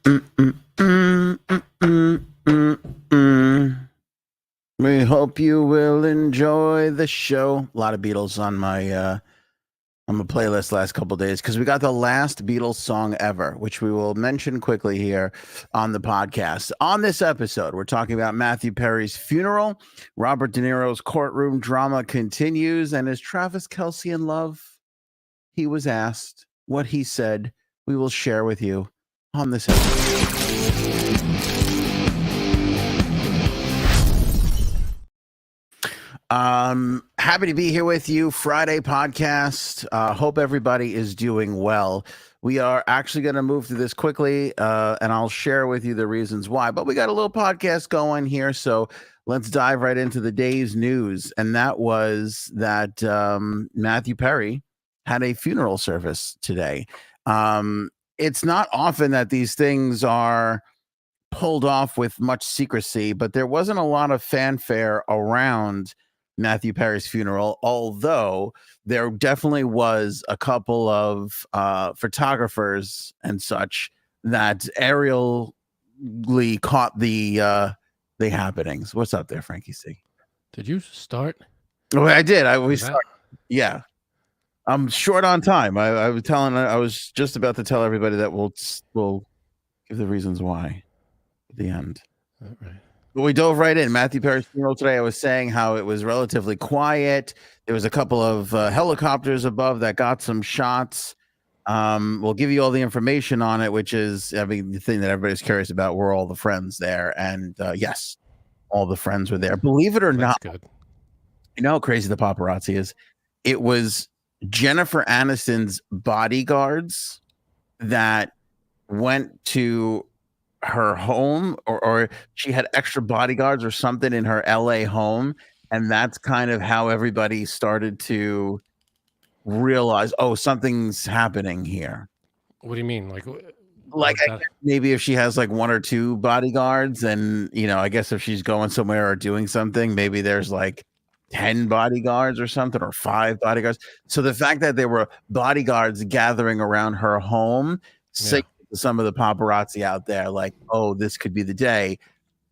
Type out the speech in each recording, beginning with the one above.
We hope you will enjoy the show. A lot of Beatles on my playlist last couple days because we got the last Beatles song ever, which we will mention quickly here on the podcast. On this episode, we're talking about Matthew Perry's funeral. Robert De Niro's courtroom drama continues, and is Travis Kelce in love? He was asked what he said. We will share with you on this episode. Happy to be here with you. Friday podcast. Hope everybody is doing well. We are actually going to move through this quickly, and I'll share with you the reasons why. But we got a little podcast going here, so let's dive right into the day's news. And that was that Matthew Perry had a funeral service today. It's not often that these things are pulled off with much secrecy, but there wasn't a lot of fanfare around Matthew Perry's funeral, although there definitely was a couple of photographers and such that aerially caught the happenings. What's up there, Frankie C? Did you start? Oh, I did. We started. Yeah. I'm short on time. I was just about to tell everybody that we'll give the reasons why at the end. All right. But we dove right in. Matthew Perry's funeral today. I was saying how it was relatively quiet. There was a couple of helicopters above that got some shots. We'll give you all the information on it, which is, the thing that everybody's curious about. Were all the friends there? And yes, all the friends were there. Believe it or not, good. You know how crazy the paparazzi is? It was Jennifer Aniston's bodyguards that went to her home, or she had extra bodyguards or something in her LA home, and that's kind of how everybody started to realize, oh, something's happening here. What do you mean? Like maybe if she has like one or two bodyguards, and I guess if she's going somewhere or doing something, maybe there's like 10 bodyguards or something, or 5 bodyguards. So the fact that there were bodyguards gathering around her home, some of the paparazzi out there, like, oh, this could be the day.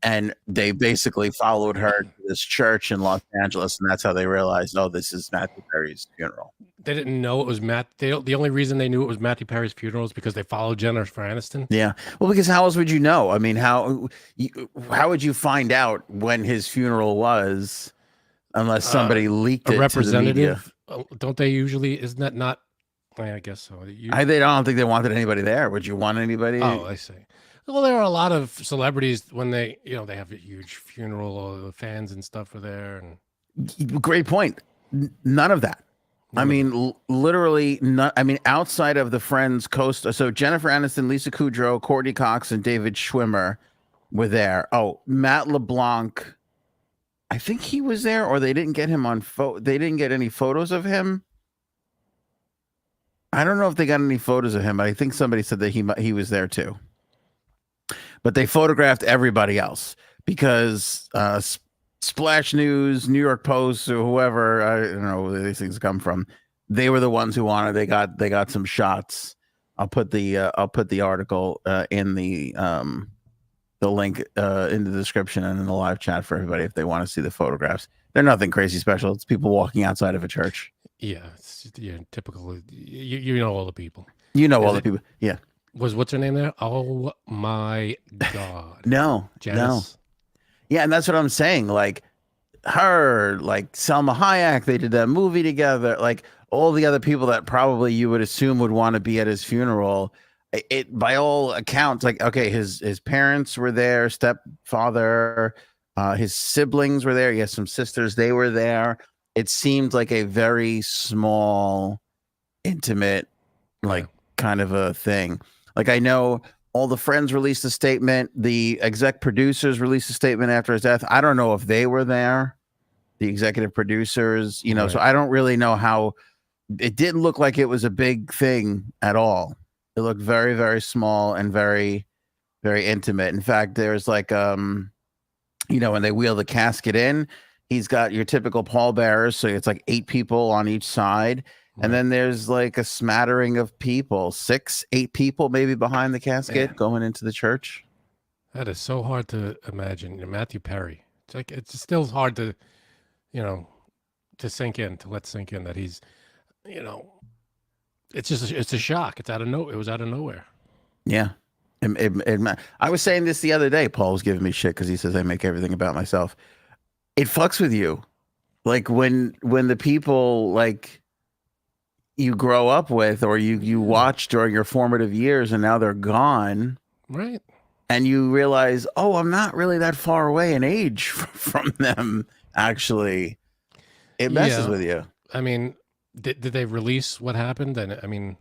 And they basically followed her to this church in Los Angeles, and that's how they realized, oh, this is Matthew Perry's funeral. They didn't know it was the only reason they knew it was Matthew Perry's funeral is because they followed Jennifer Aniston. Yeah, well, because how else would you know? I mean, how would you find out when his funeral was unless somebody leaked it to the media? Don't they usually? Isn't that not? I guess so. I don't think they wanted anybody there. Would you want anybody? Oh, I see. Well, there are a lot of celebrities when they have a huge funeral, or the fans and stuff are there. And great point. None of that. I mean, literally, outside of the Friends coast. So Jennifer Aniston, Lisa Kudrow, Courtney Cox, and David Schwimmer were there. Oh, Matt LeBlanc, I think he was there, or they didn't get him on they didn't get any photos of him. I don't know if they got any photos of him, but I think somebody said that he was there too. But they photographed everybody else because Splash News, New York Post, or whoever, I don't know where these things come from, they were the ones who wanted. They got some shots. I'll put the article in the link in the description and in the live chat for everybody if they want to see the photographs. They're nothing crazy special. It's people walking outside of a church. Yeah, typical. You know all the people. You know all the people. Yeah. What's her name there? Oh my God. No. Janice. No. Yeah, and that's what I'm saying. Like her, like Selma Hayek, they did that movie together. Like all the other people that probably you would assume would want to be at his funeral. It by all accounts, like, okay, his parents were there, stepfather, his siblings were there. He has some sisters, they were there. It seemed like a very small, intimate, kind of a thing. Like, I know all the Friends released a statement. The exec producers released a statement after his death. I don't know if they were there, the executive producers, right. So I don't really know how. It didn't look like it was a big thing at all. It looked very, very small and very, very intimate. In fact, there's like, when they wheel the casket in, he's got your typical pallbearers. So it's like 8 people on each side. And Right. then there's like a smattering of people, 6, 8 people maybe behind the casket Man, going into the church. that is so hard to imagine. Matthew Perry. It's like it's still hard to, you know, to sink in, to let sink in that he's, you know, it's just it's a shock. It's out of no. It was out of nowhere. Yeah. I was saying this the other day. Paul was giving me shit because he says I make everything about myself. It fucks with you. Like when the people like you grow up with or you watch during your formative years and now they're gone Right. and you realize, oh, I'm not really that far away in age from them. Actually, it messes Yeah. with you. I mean, did they release what happened? And I mean,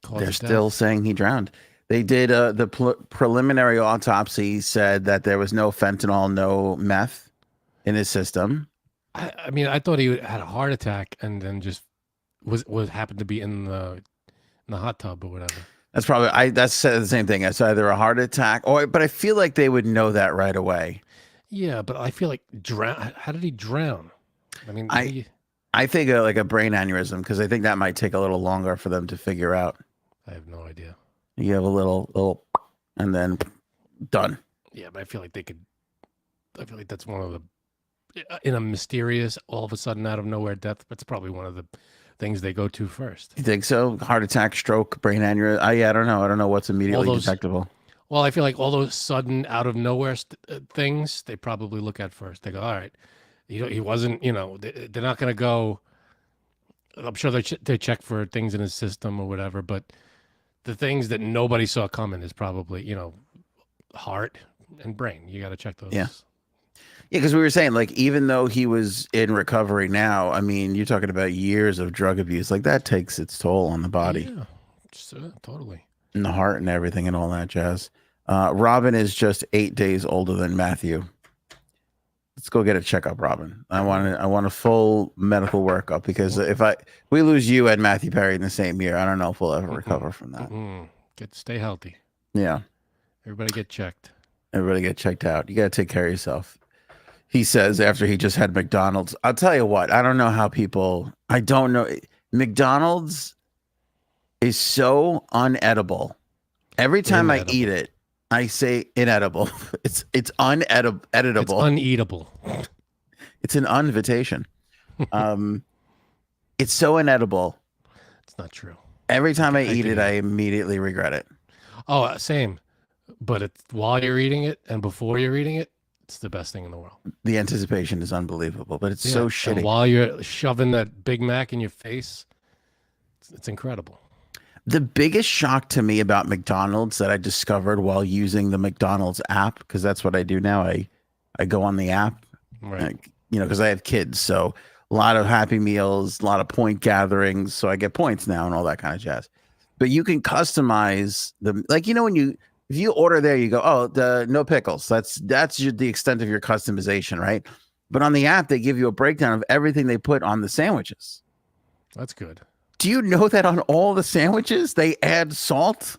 cause They're of still death. saying he drowned. They did the preliminary autopsy said that there was no fentanyl, no meth in his system. I mean, I thought he had a heart attack and then just was happened to be in the hot tub or whatever. That's probably that's the same thing. It's either a heart attack or, but I feel like they would know that right away. Yeah, but I feel like drown. How did he drown? I mean, I I think like a brain aneurysm because I think that might take a little longer for them to figure out. I have no idea. You have a little, and then done. Yeah, but I feel like they could. I feel like that's one of the in a mysterious, all of a sudden, out of nowhere death. That's probably one of the things they go to first. You think so? Heart attack, stroke, brain aneurysm. Yeah, I don't know. I don't know what's immediately those- detectable. Well, I feel like all those sudden, out of nowhere things they probably look at first. They go, all right, he wasn't. They're not going to go. I'm sure they check for things in his system or whatever, but the things that nobody saw coming is probably heart and brain. You got to check those. Yeah. Yeah, because we were saying, like, even though he was in recovery now, I mean, you're talking about years of drug abuse. Like, that takes its toll on the body Yeah, just, totally. and the heart and everything and all that jazz. Robin is just 8 days older than Matthew. Let's go get a checkup, Robin. I want a full medical workup because if we lose you and Matthew Perry in the same year, I don't know if we'll ever recover from that. Stay healthy. Yeah. Everybody get checked. Everybody get checked out. You got to take care of yourself. He says after he just had McDonald's. I'll tell you what, I don't know how people, I don't know. McDonald's is so unedible. Every time I eat it, I say inedible. It's uneditable. It's uneatable. It's an invitation. It's so inedible. It's not true. Every time I eat it, I immediately regret it. Oh, same. But while you're eating it and before you're eating it, it's the best thing in the world. The anticipation is unbelievable, but it's so shitty. And while you're shoving that Big Mac in your face, it's incredible. The biggest shock to me about McDonald's that I discovered while using the McDonald's app, because that's what I do now. I go on the app, right? Because I have kids, so a lot of Happy Meals, a lot of point gatherings, so I get points now and all that kind of jazz. But you can customize them, like when if you order there, you go, oh, the no pickles. That's the extent of your customization, right? But on the app, they give you a breakdown of everything they put on the sandwiches. That's good. Do you know that on all the sandwiches they add salt?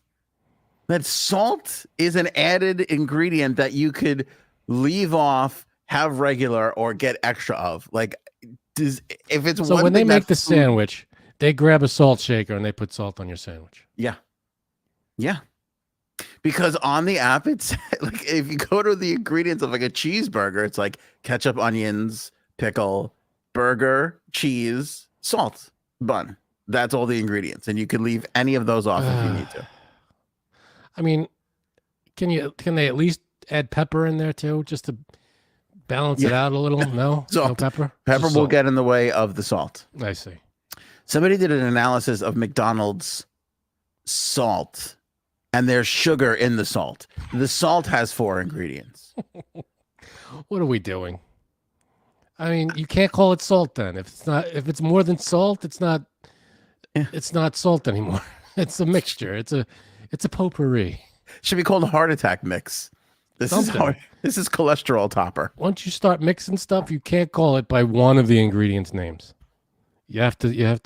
That salt is an added ingredient that you could leave off, have regular, or get extra of. Like, if it's so when they make the sandwich, they grab a salt shaker and they put salt on your sandwich. Yeah. Because on the app, it's like if you go to the ingredients of like a cheeseburger, it's like ketchup, onions, pickle, burger, cheese, salt, bun. That's all the ingredients, and you can leave any of those off if you need to. I mean, can they at least add pepper in there too, just to balance it out a little? No, no pepper. Pepper will get in the way of the salt. I see. Somebody did an analysis of McDonald's salt, and there's sugar in the salt. The salt has 4 ingredients. What are we doing? I mean, you can't call it salt then. If it's more than salt, it's not. It's not salt anymore. It's a mixture. It's a potpourri. Should be called a heart attack mix. This is cholesterol topper. Once you start mixing stuff, you can't call it by one of the ingredients names. You have to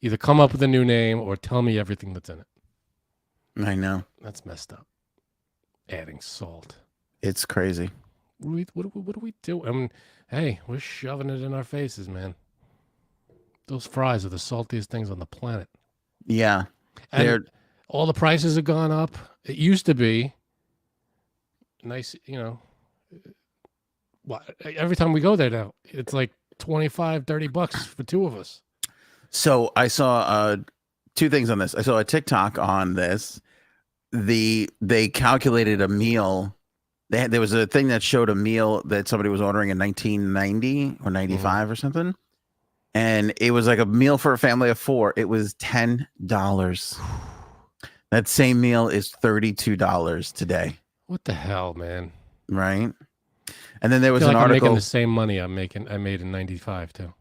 either come up with a new name or tell me everything that's in it. I know. That's messed up. Adding salt. It's crazy. What do we do? I mean, hey, we're shoving it in our faces, man. Those fries are the saltiest things on the planet. Yeah, And they're all the prices have gone up. It used to be nice, every time we go there now, it's like 25, $30 for two of us. so I saw two things on this. I saw a TikTok on this. They calculated a meal. There was a thing that showed a meal that somebody was ordering in 1990 or 95 or something. And it was like a meal for a family of 4. It was $10. That same meal is $32 today. What the hell, man? Right. And then there was I feel an like I'm article. making the same money I made in 95 too.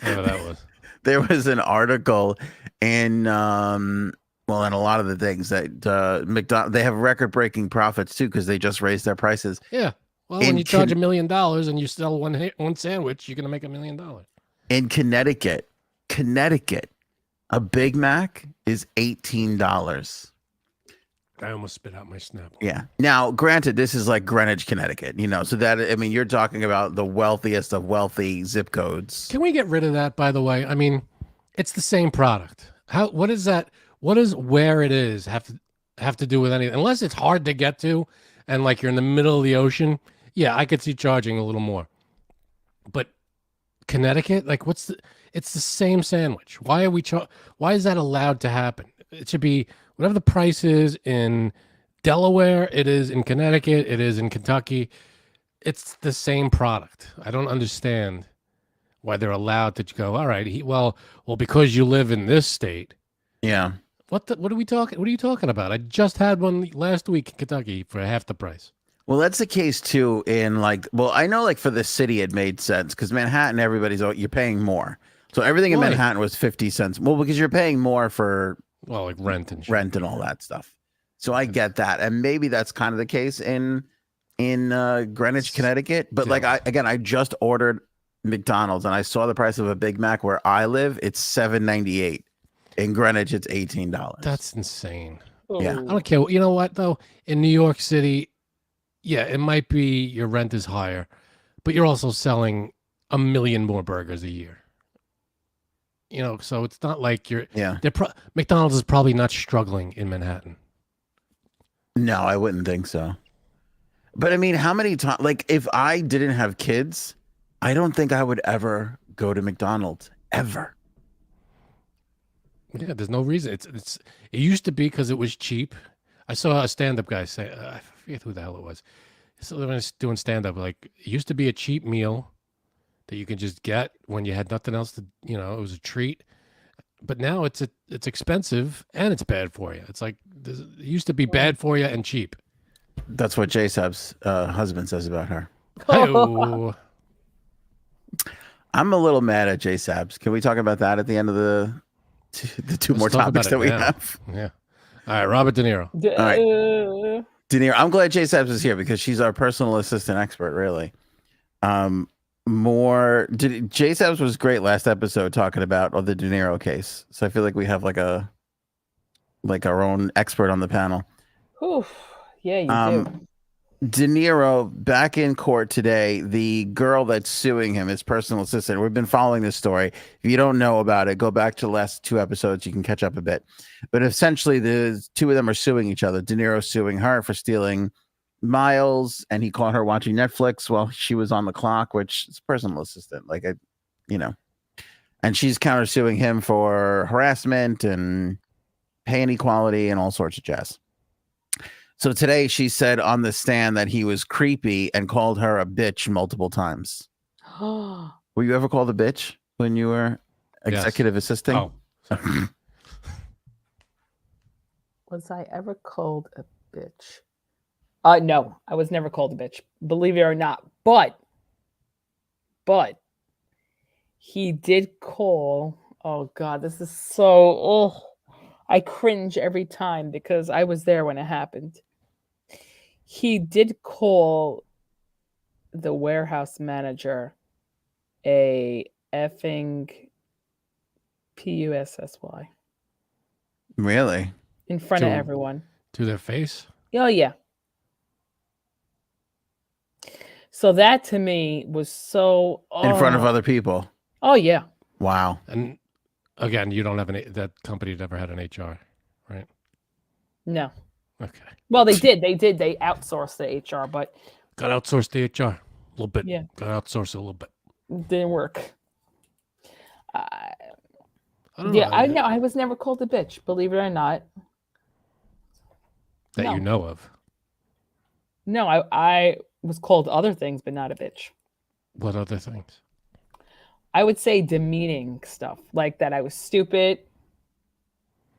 Whatever that was. There was an article in well, and a lot of the things that McDonald's, they have record-breaking profits too because they just raised their prices. Yeah. Well, when you charge $1 million and you sell one sandwich, you're gonna make $1 million. In Connecticut, a Big Mac is $18. I almost spit out my Snapple. Yeah. Now, granted, this is like Greenwich, Connecticut, so that, I mean, you're talking about the wealthiest of wealthy zip codes. Can we get rid of that, by the way? I mean, it's the same product. What is that? What does where it is have to do with anything? Unless it's hard to get to and like you're in the middle of the ocean, yeah, I could see charging a little more. But Connecticut, like it's the same sandwich. Why are we why is that allowed to happen? It should be whatever the price is in Delaware, it is in Connecticut, it is in Kentucky. It's the same product. I don't understand why they're allowed to go, all right, well, because you live in this state. Yeah. What are we talking? What are you talking about? I just had one last week in Kentucky for half the price. Well, that's the case too in I know like for the city it made sense because Manhattan, you're paying more. So everything in Manhattan was 50 cents. Well, because you're paying more for like rent and all that stuff. So I get that. And maybe that's kind of the case in Greenwich, Connecticut. But I just ordered McDonald's and I saw the price of a Big Mac where I live. It's $7.98. In Greenwich, it's $18. That's insane. Yeah. I don't care. You know what, though? In New York City, yeah, it might be your rent is higher, but you're also selling 1 million more burgers a year. So it's not like you're... Yeah. McDonald's is probably not struggling in Manhattan. No, I wouldn't think so. But I mean, how many times... Like, if I didn't have kids, I don't think I would ever go to McDonald's. Ever. Yeah, there's no reason. It used to be because it was cheap. I saw a stand-up guy say, I forget who the hell it was. So when I was doing stand-up, like it used to be a cheap meal that you can just get when you had nothing else to, it was a treat. But now it's expensive and it's bad for you. It's like it used to be bad for you and cheap. That's what J-Sab's husband says about her. Hey-o. I'm a little mad at J-Sabs. Can we talk about that at the end of the two more topics that we have? Yeah. All right, Robert De Niro. All right. De Niro. I'm glad J-Sabs is here because she's our personal assistant expert, really. J-Sabs was great last episode talking about the De Niro case. So I feel like we have like our own expert on the panel. Oof. Yeah, you do. De Niro back in court today. The girl that's suing him, his personal assistant. We've been following this story. If you don't know about it, go back to the last 2 episodes. You can catch up a bit. But essentially, the two of them are suing each other. De Niro suing her for stealing miles, and he caught her watching Netflix while she was on the clock, which is personal assistant. And she's countersuing him for harassment and pay inequality and all sorts of jazz. So today she said on the stand that he was creepy and called her a bitch multiple times. Were you ever called a bitch when you were executive assisting? Oh. Was I ever called a bitch? No, I was never called a bitch. Believe it or not. But he did call. Oh God, this is so. I cringe every time because I was there when it happened. He did call the warehouse manager a effing pussy. Really? In front of everyone. To their face? Oh, yeah. So that to me was so... In front of other people? Oh yeah. Wow. And again, you don't have that company never had an HR, right? No. Okay. Well, they did. They outsourced the HR, but Got to outsource the HR a little bit. Yeah. Got to outsource it a little bit. it didn't work. I don't Yeah, know. I know. I was never called a bitch, believe it or not. That No. you know of. No, I was called other things, but not a bitch. What other things? I would say demeaning stuff like that I was stupid.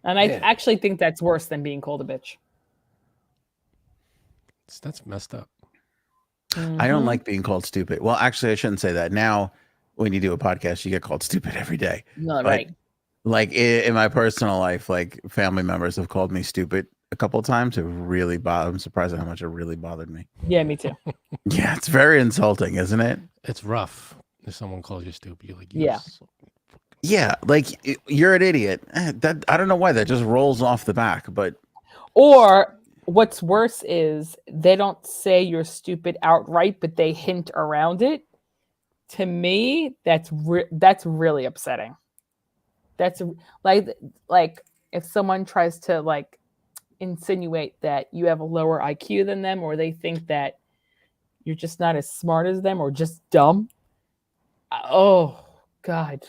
And I Yeah. actually think that's worse than being called a bitch. That's messed up. I don't Mhm. like being called stupid. Well, actually, I shouldn't say that. Now, when you do a podcast, you get called stupid every day. No, But, right. Like in my personal life, like family members have called me stupid a couple of times. It really bothered. I'm surprised at how much it really bothered me. Yeah, me too. Yeah, it's very insulting, isn't it? It's rough if someone calls you stupid. You're like, Yeah. Yeah, like you're an idiot. That I don't know why that just rolls off the back, but Or what's worse is they don't say you're stupid outright, but they hint around it. To me, that's really upsetting. That's like if someone tries to like insinuate that you have a lower IQ than them, or they think that you're just not as smart as them, or just dumb. Oh God,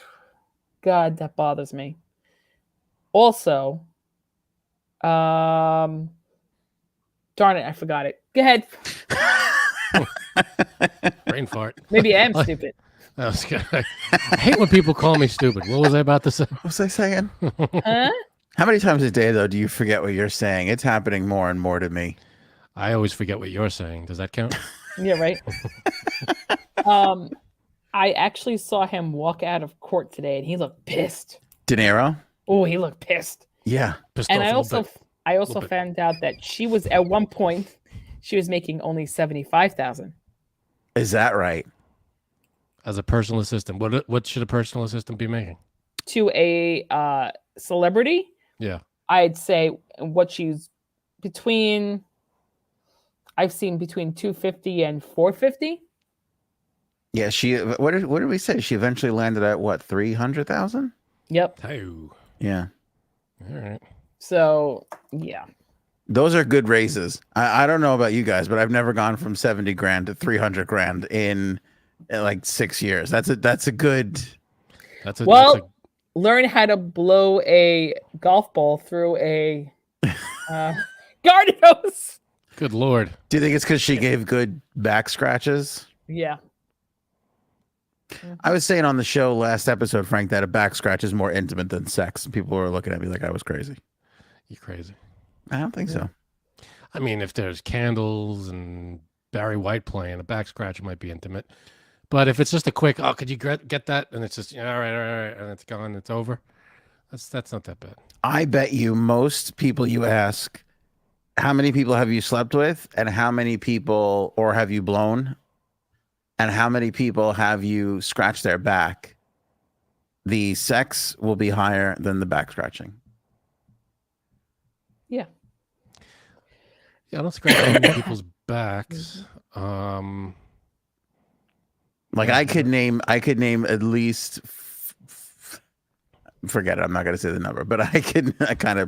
that bothers me. Also, darn it, I forgot it. Go ahead. Brain fart. Maybe I am stupid. That was good. I hate when people call me stupid. What was I about to say? what was I saying? Huh? How many times a day though do you forget what you're saying? It's happening more and more to me. I always forget what you're saying. Does that count? Yeah, right. I actually saw him walk out of court today, and he looked pissed. De Niro? Oh, he looked pissed. Yeah. Pissed And off I a little also, bit. I also Little bit. found out that she was at one point, she was making only 75,000 Is that right? As a personal assistant, what should a personal assistant be making? to a celebrity. Yeah. I'd say what she's between. I've seen between 250 and 450. Yeah, she what did we say? She eventually landed at what, 300,000? Yep. Oh. Yeah. All right. So yeah. Those are good raises. I don't know about you guys, but I've never gone from 70 grand to 300 grand in like 6 years. That's a good. That's a Learn how to blow a golf ball through a garden hose. good Lord. Do you think it's because she gave good back scratches? Yeah. I was saying on the show last episode, Frank, that a back scratch is more intimate than sex. People were looking at me like I was crazy. You're crazy. I don't think so. I mean, if there's candles and Barry White playing, a back scratch might be intimate. But if it's just a quick, oh, could you get that? And it's just, all right, and it's gone, it's over. That's not that bad. I bet you most people you ask, how many people have you slept with, and how many people, or have you blown, and how many people have you scratched their back, the sex will be higher than the back scratching. Yeah. Yeah, I don't scratch many people's backs. Like I could name at least forget it. I'm not going to say the number, but I kind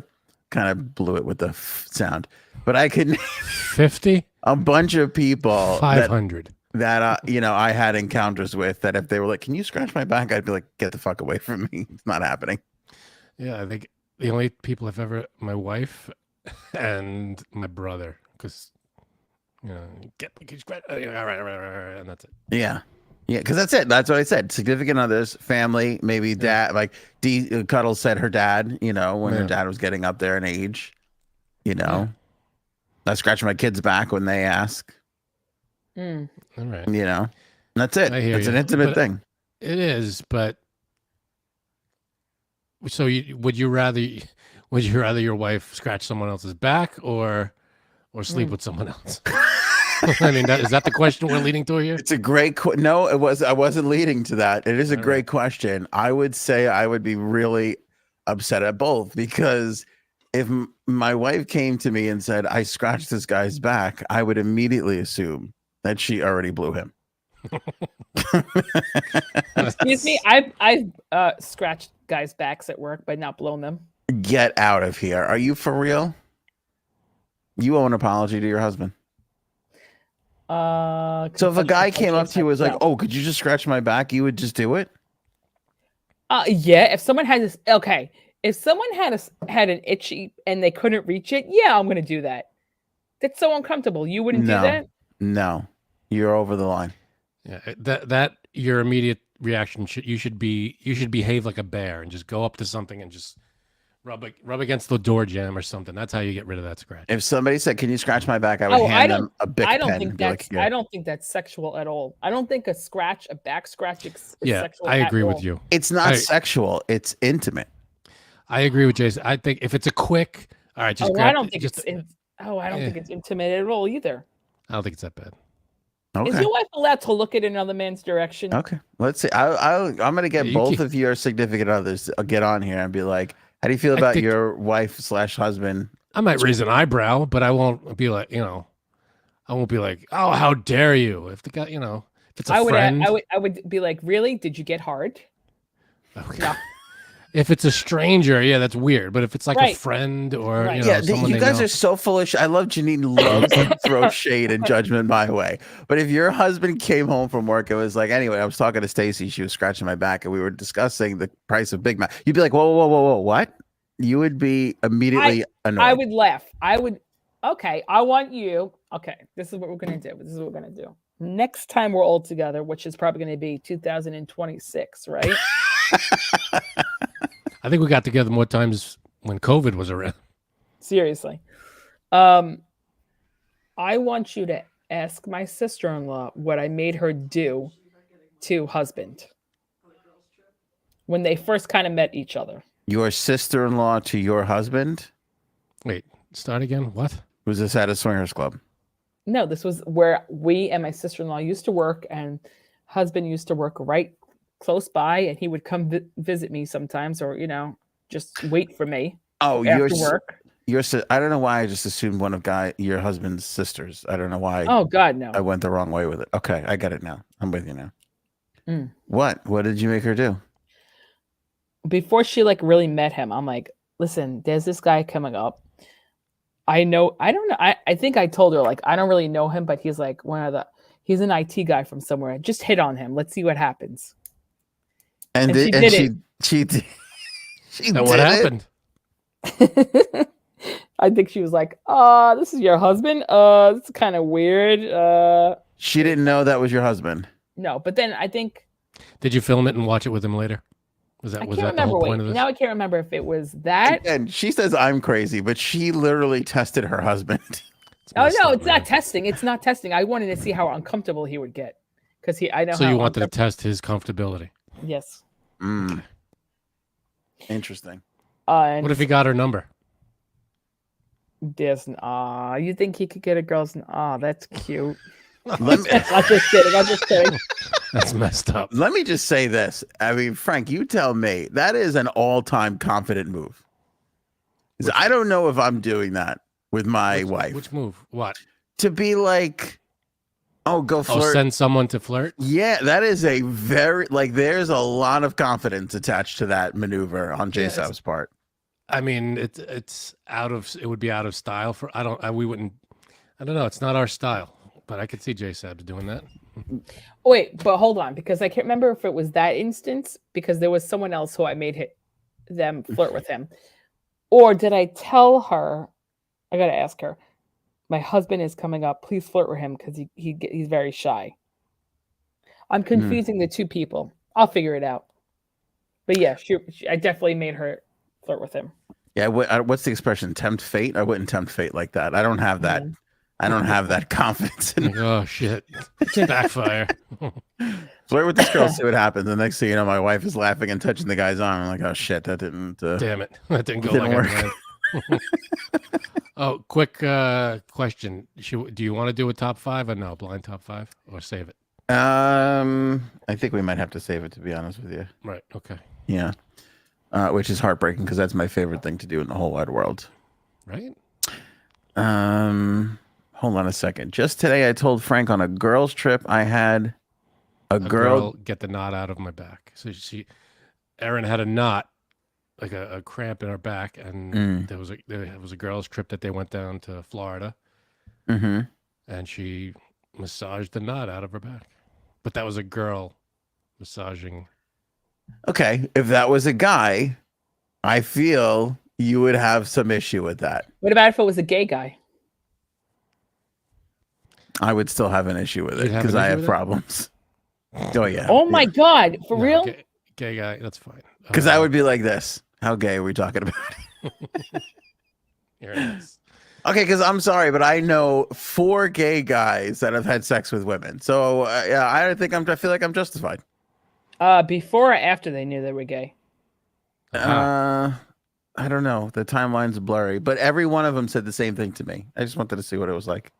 of blew it with the sound, but I could name 50, a bunch of people 500. that I had encounters with that if they were like, "Can you scratch my back?" I'd be like, "Get the fuck away from me. It's not happening." Yeah, I think the only people I've ever, my wife and my brother, because get scratch, all right, and that's it. Yeah. Yeah, because that's it. That's what I said. Significant others, family, maybe dad. Like Cuddles said, her dad. When her dad was getting up there in age. I scratch my kids' back when they ask. Mm. All right. That's it. I hear It's you. an intimate But thing. It is, but so would you rather your wife scratch someone else's back or sleep with someone else? I mean, is that the question we're leading to here? It's a great no. I wasn't leading to that. It is a great question. I would say I would be really upset at both, because if my wife came to me and said I scratched this guy's back, I would immediately assume that she already blew him. Excuse me. I've scratched guys' backs at work, but not blown them. Get out of here. Are you for real? You owe an apology to your husband. So if a guy came up to you and was like, "Oh, could you just scratch my back?" You would just do it? Yeah. If someone had this, okay. If someone had an itchy and they couldn't reach it, yeah, I'm gonna do that. That's so uncomfortable. You wouldn't do that? No, you're over the line. Yeah, that your immediate reaction you should behave like a bear and just go up to something and just rub against the door jamb or something. That's how you get rid of that scratch. If somebody said, "Can you scratch my back?" I would hand them a Bic pen. I don't think that's sexual at all. I don't think a back scratch is sexual. I agree with you. It's not sexual. It's intimate. I agree with Jason. I think if it's a quick, all right, just grab, I don't think it's intimate at all either. I don't think it's that bad. Okay. Is your wife allowed to look at another man's direction? Okay, let's see. I'm going to get both of your significant others to get on here and be like, "How do you feel about your wife/husband?" I might raise an eyebrow, but I won't be like, I won't be like, "Oh, how dare you!" If the guy, if it's a friend, I would be like, "Really? Did you get hard?" Okay. No. If it's a stranger, yeah, that's weird. But if it's like a friend or someone you guys are so foolish. I love Janine loves to throw shade and judgment my way. But if your husband came home from work, it was like, anyway, I was talking to Stacy. She was scratching my back, and we were discussing the price of Big Mac. You'd be like, whoa, what? You would be immediately annoyed. I would laugh. Okay, I want you. Okay, this is what we're gonna do. Next time we're all together, which is probably gonna be 2026, right? I think we got together more times when COVID was around. Seriously. I want you to ask my sister-in-law what I made her do to husband when they first kind of met each other. Your sister-in-law to your husband? Wait, start again? What? Was this at a swingers club? No, this was where we and my sister-in-law used to work, and husband used to work right close by, and he would come visit me sometimes, or just wait for me. Oh, after work. I don't know why I just assumed one of your husband's sisters. I don't know why. Oh God, no! I went the wrong way with it. Okay, I get it now. I'm with you now. What did you make her do? Before she really met him, I'm like, listen, there's this guy coming up. I don't know. I think I told her I don't really know him, but he's like he's an IT guy from somewhere. Just hit on him. Let's see what happens. And she did. And what happened? I think she was like, this is your husband? This is kind of weird. She didn't know that was your husband. No, but then I think. Did you film it and watch it with him later? Was that the whole point of this? Now I can't remember if it was that. And she says I'm crazy, but she literally tested her husband. Oh no, it's not testing. It's not testing. I wanted to see how uncomfortable he would get because I know. So you wanted to test his comfortability? Yes. Interesting. What if he got her number? There's an you think he could get a girl's that's cute. I'm just kidding. That's messed up. Let me just say this. I mean, Frank, you tell me. That is an all-time confident move. I don't know if I'm doing that with my wife. Which move? What? To be like, go flirt. Oh, send someone to flirt? Yeah, that is a very, there's a lot of confidence attached to that maneuver on J-Sab's part. I mean, it would be out of style we wouldn't, I don't know. It's not our style, but I could see J-Sab's doing that. Wait, but hold on, because I can't remember if it was that instance, because there was someone else who I made them flirt with him. Or did I tell her, I got to ask her, my husband is coming up, please flirt with him because he's very shy. I'm confusing the two people. I'll figure it out. But yeah, I definitely made her flirt with him. Yeah, what's the expression? Tempt fate? I wouldn't tempt fate like that. I don't have that. I don't have that confidence in oh shit. Backfire. Flirt with this girl, see what happens. The next thing you know, my wife is laughing and touching the guy's arm. I'm like, oh shit, that didn't damn it. That didn't work. Oh, quick question. Do you want to do a top 5 or no? Blind top 5 or save it? I think we might have to save it, to be honest with you. Right. Okay. Yeah. Which is heartbreaking because that's my favorite thing to do in the whole wide world. Right. Hold on a second. Just today, I told Frank on a girls' trip I had A girl get the knot out of my back. So Erin had a knot, like a cramp in her back, and there was a girl's trip that they went down to Florida, Mm-hmm. and she massaged the knot out of her back. But that was a girl massaging. Okay, if that was a guy, I feel you would have some issue with that. What about if it was a gay guy? I would still have an issue with it You'd have because an I issue have with it? problems. Oh yeah. Oh my God, for No, real? gay guy, that's fine. Because I would be like this. How gay are we talking about? Here it is. Okay, because I'm sorry, but I know 4 gay guys that have had sex with women. So yeah, I feel like I'm justified. Before or after they knew they were gay? I don't know. The timeline's blurry, but every one of them said the same thing to me. I just wanted to see what it was like.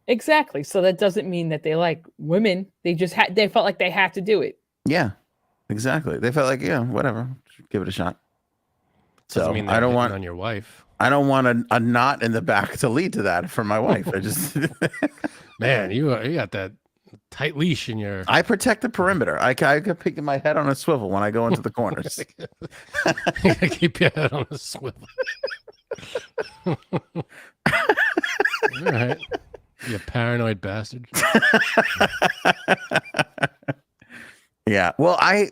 Exactly. So that doesn't mean that they like women. They just they felt like they had to do it. Yeah, exactly. They felt like, yeah, whatever, give it a shot. Doesn't So mean I don't hitting want on your wife. I don't want a knot in the back to lead to that for my wife. I just Man, you got that tight leash in your. I protect the perimeter. I can pick my head on a swivel when I go into the corners. Keep your head on a swivel. All right. You paranoid bastard. Yeah. Well, I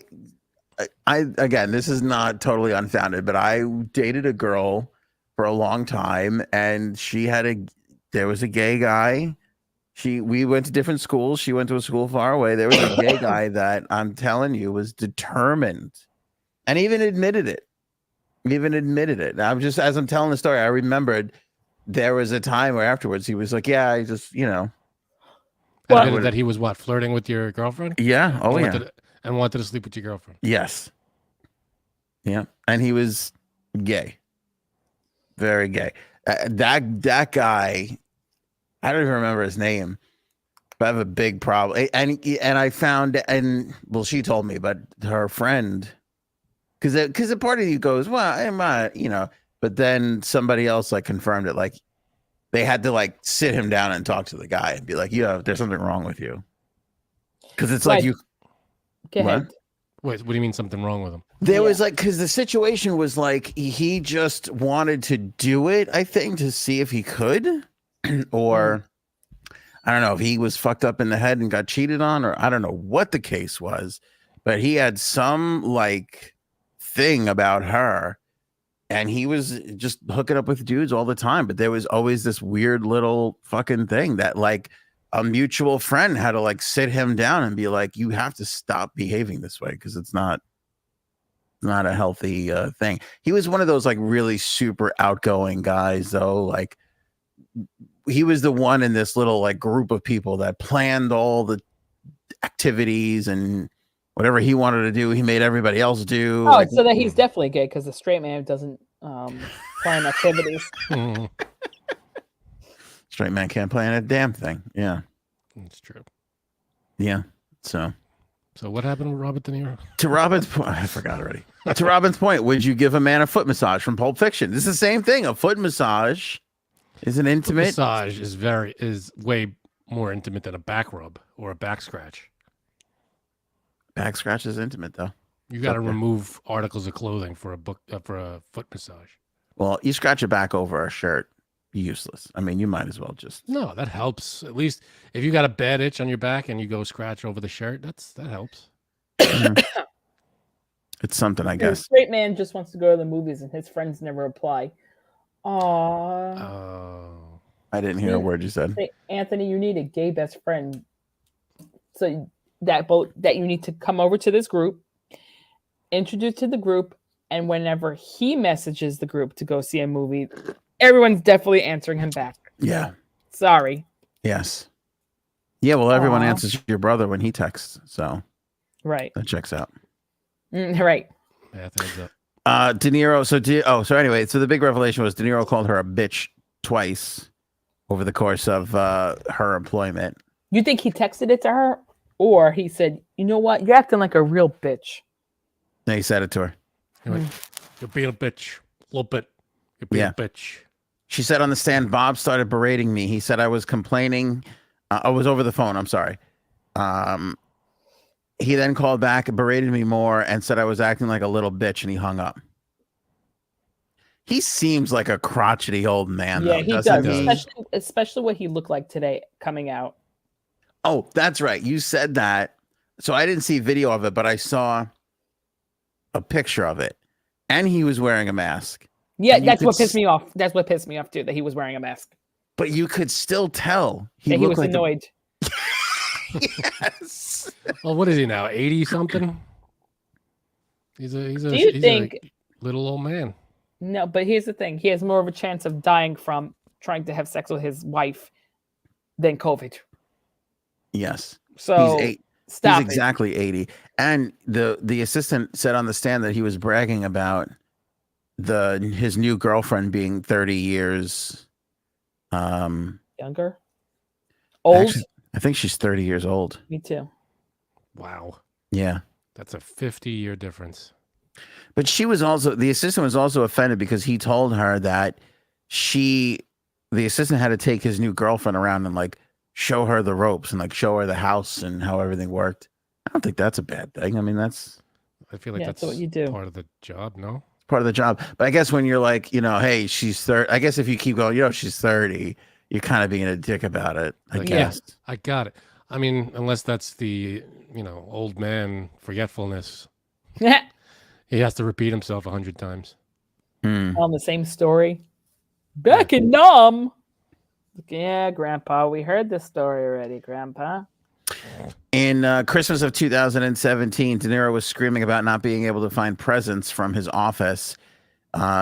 again, this is not totally unfounded, but I dated a girl for a long time, and there was a gay guy. We went to different schools. She went to a school far away. There was a gay guy that I'm telling you was determined, and even admitted it. I'm just, as I'm telling the story, I remembered there was a time where afterwards he was like, "Yeah, I just, Admitted that he was what, flirting with your girlfriend? yeah, oh yeah, and wanted to sleep with your girlfriend. yes, yeah," and he was gay, very gay. That guy, I don't even remember his name, but I have a big problem. And I found, and well, she told me, but her friend, because a part of you goes, well, am I, but then somebody else like confirmed it, like they had to like sit him down and talk to the guy and be like, yeah, there's something wrong with you, because it's like you. Go ahead. Wait, what do you mean something wrong with him? There was like, because the situation was like he just wanted to do it, I think, to see if he could, or I don't know if he was fucked up in the head and got cheated on, or I don't know what the case was, but he had some like thing about her, and he was just hooking up with dudes all the time. But there was always this weird little fucking thing that like a mutual friend had to like sit him down and be like, you have to stop behaving this way because it's not a healthy thing. He was one of those like really super outgoing guys though. Like he was the one in this little like group of people that planned all the activities, and whatever he wanted to do, he made everybody else do. Oh, so that he's definitely gay because the straight man doesn't plan activities. Straight man can't plan a damn thing. Yeah, That's true. yeah. So what happened with Robert De Niro? to Robin's point, I forgot already. To Robin's point, would you give a man a foot massage from Pulp Fiction? This is the same thing. A foot massage is an intimate. Massage is way more intimate than a back rub or a back scratch. Back scratch is intimate though. You got to remove articles of clothing for a foot massage. Well, you scratch your back over a shirt, useless. I mean, you might as well just. No, that helps. At least if you got a bad itch on your back and you go scratch over the shirt, that helps. It's something, I The guess. straight man just wants to go to the movies and his friends never reply. Aww. Oh. I didn't hear a word you said. Say, Anthony, you need a gay best friend. So that you need to come over to this group, introduce to the group, and whenever he messages the group to go see a movie, everyone's definitely answering him back. Yeah. Sorry. Yes. Yeah. Well, everyone Aw. answers your brother when he texts, so Right. that checks out. Right. Yeah, thumbs up. De Niro. So anyway, so the big revelation was De Niro called her a bitch twice over the course of her employment. You think he texted it to her, or he said, "You know what? You're acting like a real bitch." And he said it to her. He went, you're being a bitch. A little bit. You're being a bitch. She said on the stand, Bob started berating me. He said I was complaining. I was over the phone. I'm sorry. He then called back and berated me more and said I was acting like a little bitch, and he hung up. He seems like a crotchety old man, Yeah, though, he doesn't does, he? especially what he looked like today coming out. Oh, that's right. You said that. So I didn't see video of it, but I saw a picture of it. And he was wearing a mask. Yeah, And you that's could what pissed me off. That's what pissed me off too, that he was wearing a mask. But you could still tell That he looked was like annoyed. Yes. Well, what is he now? 80 something? He's a Do you think a little old man. No, but here's the thing. He has more of a chance of dying from trying to have sex with his wife than COVID. Yes. So He's stop He's exactly 80. And the assistant said on the stand that he was bragging about his new girlfriend being 30 years Younger? Old? actually, I think she's 30 years old. Me too. Wow. Yeah. That's a 50-year difference. But the assistant was also offended because he told her that the assistant had to take his new girlfriend around and like show her the ropes and like show her the house and how everything worked. I don't think that's a bad thing. I mean, I feel like that's what you do. part of the job, no? part of the job. But I guess when you're like, hey, she's 30, I guess if you keep going, she's 30, you're kind of being a dick about it, I guess. I got it. I mean, unless that's the, old man forgetfulness. He has to repeat himself 100 times. On the same story. Back in Nam. Yeah, Grandpa, we heard this story already, Grandpa. In Christmas of 2017, De Niro was screaming about not being able to find presents from his office.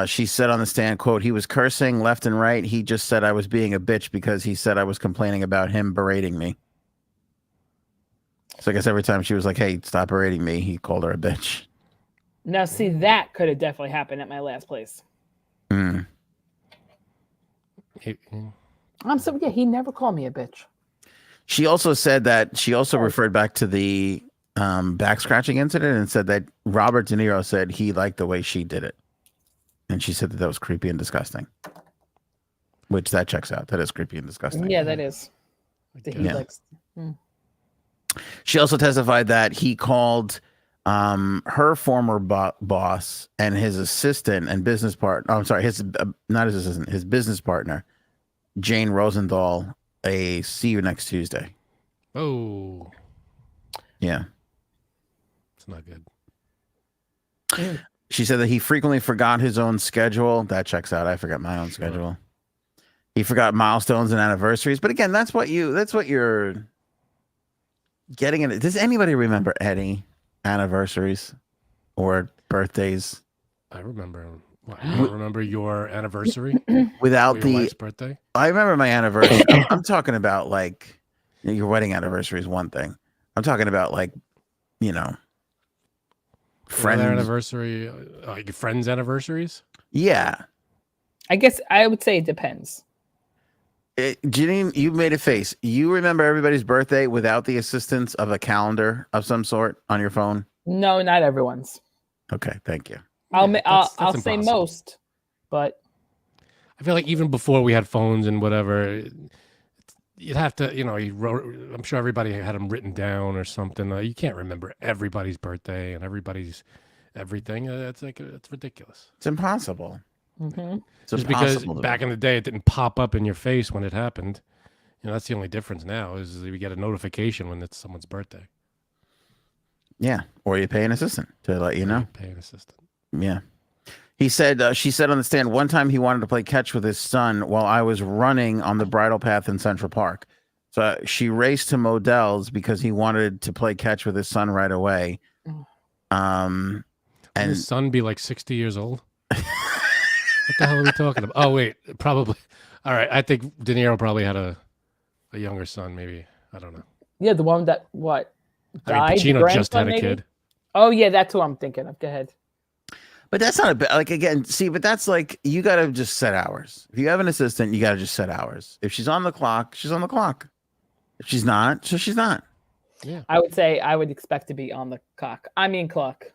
She said on the stand, quote, he was cursing left and right. He just said I was being a bitch because he said I was complaining about him berating me. So I guess every time she was like, hey, stop berating me, he called her a bitch. Now, see, that could have definitely happened at my last place. Mm. He never called me a bitch. She also said that referred back to the back scratching incident and said that Robert De Niro said he liked the way she did it. And she said that was creepy and disgusting. Which that checks out. That is creepy and disgusting. Yeah, that is. Likes. She also testified that he called her former boss and his assistant and business partner. Oh, I'm sorry, not his assistant, his business partner, Jane Rosenthal, see you next Tuesday. Oh. Yeah. It's not good. She said that he frequently forgot his own schedule. That checks out. I forgot my own schedule. He forgot milestones and anniversaries. But again, that's what you're getting in. Does anybody remember any anniversaries or birthdays? I remember. What, you don't remember your anniversary? Without your wife's birthday? I remember my anniversary. I'm talking about like your wedding anniversary is one thing. I'm talking about like, friends anniversary, your friends' anniversaries? Yeah. I guess I would say it depends. Janine, you made a face. You remember everybody's birthday without the assistance of a calendar of some sort on your phone? No, not everyone's. Okay, thank you. I'll say most, but I feel like even before we had phones and whatever, you'd have to, I'm sure everybody had them written down or something. You can't remember everybody's birthday and everybody's everything. It's ridiculous. It's impossible. Mm-hmm. Just because back in the day it didn't pop up in your face when it happened. That's the only difference now is we get a notification when it's someone's birthday. Yeah, or you pay an assistant to let you know. Pay an assistant. Yeah. She said on the stand one time he wanted to play catch with his son while I was running on the bridle path in Central Park. So she raced to Modell's because he wanted to play catch with his son right away. And his son be like 60 years old? What the hell are we talking about? Oh, wait, probably. All right, I think De Niro probably had a younger son, maybe. I don't know. Yeah, the one that, died? Pacino just had a kid. Oh, yeah, that's who I'm thinking of. Go ahead. But that's not but that's like, you got to just set hours. If you have an assistant, you got to just set hours. If she's on the clock, she's on the clock. If she's not, so she's not. Yeah. I would say I would expect to be on the clock. Clock.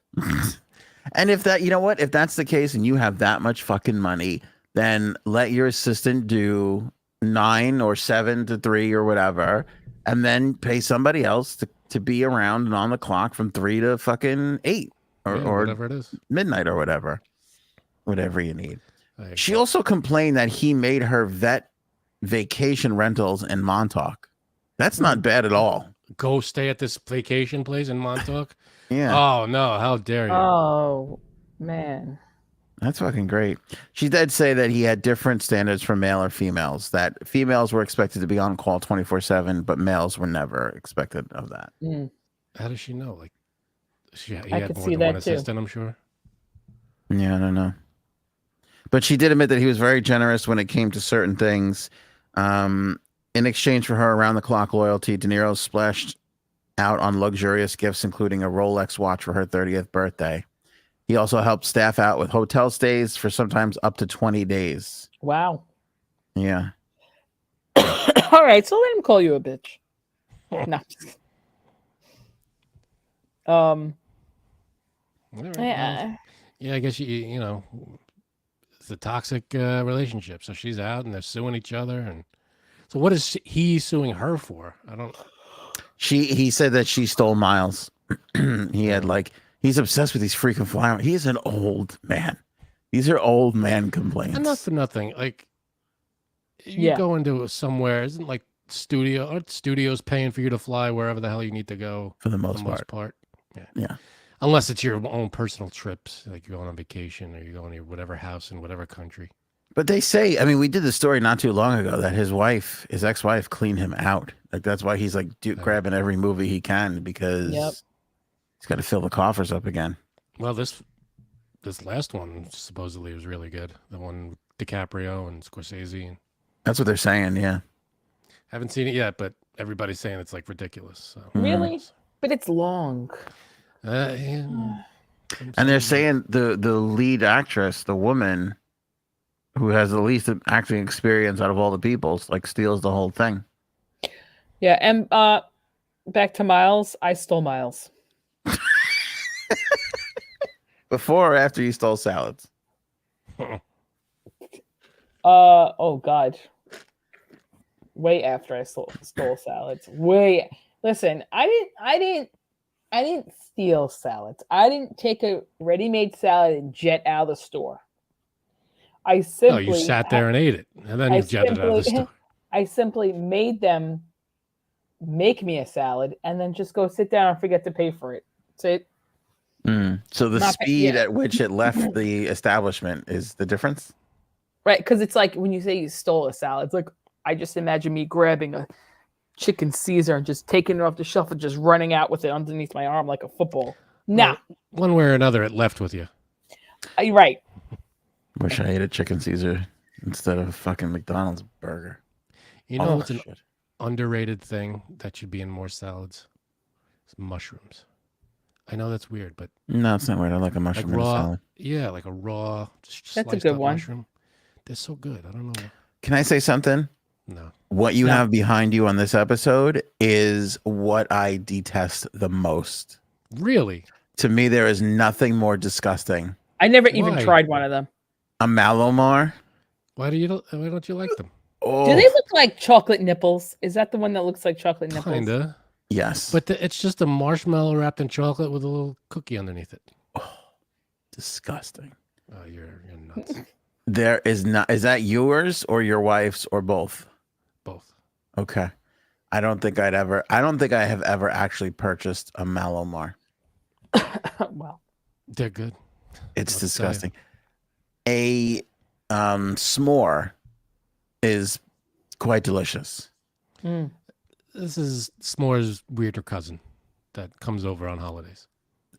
And if if that's the case and you have that much fucking money, then let your assistant do 9 or 7 to 3 or whatever, and then pay somebody else to be around and on the clock from 3 to fucking 8 or whatever it is. midnight or whatever you need. There you She go. also complained that he made her vet vacation rentals in Montauk. That's not bad at all. Go stay at this vacation place in Montauk. Yeah, Oh no! How dare you? Oh man. that's fucking great. She did say that he had different standards for male or females, that females were expected to be on call 24/7, but males were never expected of that. Mm. How does she know? Like, he I had could more see than one that too. assistant, I'm sure. Yeah, I don't know. But she did admit that he was very generous when it came to certain things. In exchange for her around-the-clock loyalty, De Niro splashed out on luxurious gifts, including a Rolex watch for her 30th birthday. He also helped staff out with hotel stays for sometimes up to 20 days. Wow. Yeah. All right, so let him call you a bitch. No. All right, well, Yeah. yeah, I guess you know, it's a toxic relationship. So she's out and they're suing each other, and so what is he suing her for? I don't. He said that she stole miles. He had he's obsessed with these freaking flowers. He is an old man. These are old man complaints. And not for nothing. Like, you Yeah. go into somewhere, isn't like aren't studios paying for you to fly wherever the hell you need to go for the for most the most part. part? Yeah. Yeah. Unless it's your own personal trips, like you're going on vacation or you're going to your whatever house in whatever country. But they say, I mean, we did the story not too long ago that his ex-wife cleaned him out. Like, that's why he's like grabbing every movie he can, because he's got to fill the coffers up again. Well, this last one supposedly was really good. The one with DiCaprio and Scorsese. And That's what they're saying. Yeah. haven't seen it yet, but everybody's saying it's like ridiculous. So Really? But it's long. yeah. And they're saying the lead actress, the woman who has the least acting experience out of all the peoples, like steals the whole thing. Yeah, and back to Miles. I stole Miles. Before or after you stole salads? Oh God. Way after I stole salads. Listen, I didn't steal salads. I didn't take a ready-made salad and jet out of the store. I simply you sat there and ate it, and then you jetted out of the store. I simply made them make me a salad and then just go sit down and forget to pay for it. That's it. So the Not- speed yeah. at which it left the establishment is the difference? Right, because it's like when you say you stole a salad, it's like I just imagine me grabbing a chicken Caesar and just taking it off the shelf and just running out with it underneath my arm like a football. Nah, One way or another, it left with you. you're right. Wish I ate a chicken Caesar instead of a fucking McDonald's burger. You know, Oh, it's an shit. underrated thing that should be in more salads. It's mushrooms. I know that's weird, but No, it's not weird. I like a mushroom in a raw, salad. yeah, like a raw, just That's a sliced good up one. mushroom. They're so good. I don't know. Can I say something? No. What you No. have behind you on this episode is what I detest the most. Really? To me, there is nothing more disgusting. I never even Why? tried one of them. A Malomar. Why don't you like them? Oh, Do they look like chocolate nipples? Is that the one that looks like chocolate nipples? Kinda. yes. But it's just a marshmallow wrapped in chocolate with a little cookie underneath it. Disgusting. Oh, you're nuts. There is not. Is that yours or your wife's or both? Both. Okay. I don't think I have ever actually purchased a Malomar. Well, They're good. It's Let's tell you. disgusting. A s'more is quite delicious. mm. This is s'more's weirder cousin that comes over on holidays.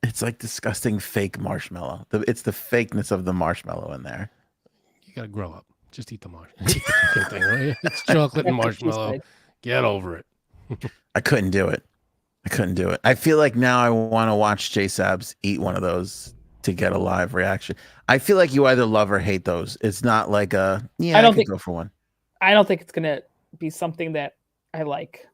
It's like disgusting fake marshmallow. It's the fakeness of the marshmallow in there. You gotta grow up. Just eat the marshmallow. Eat the fucking thing, right? It's chocolate and That's what she marshmallow. said. Get over it. I couldn't do it. I feel like now I want to watch J Sabs eat one of those to get a live reaction. I feel like you either love or hate those. It's not like I don't could think- go for one. I don't think it's gonna be something that I like.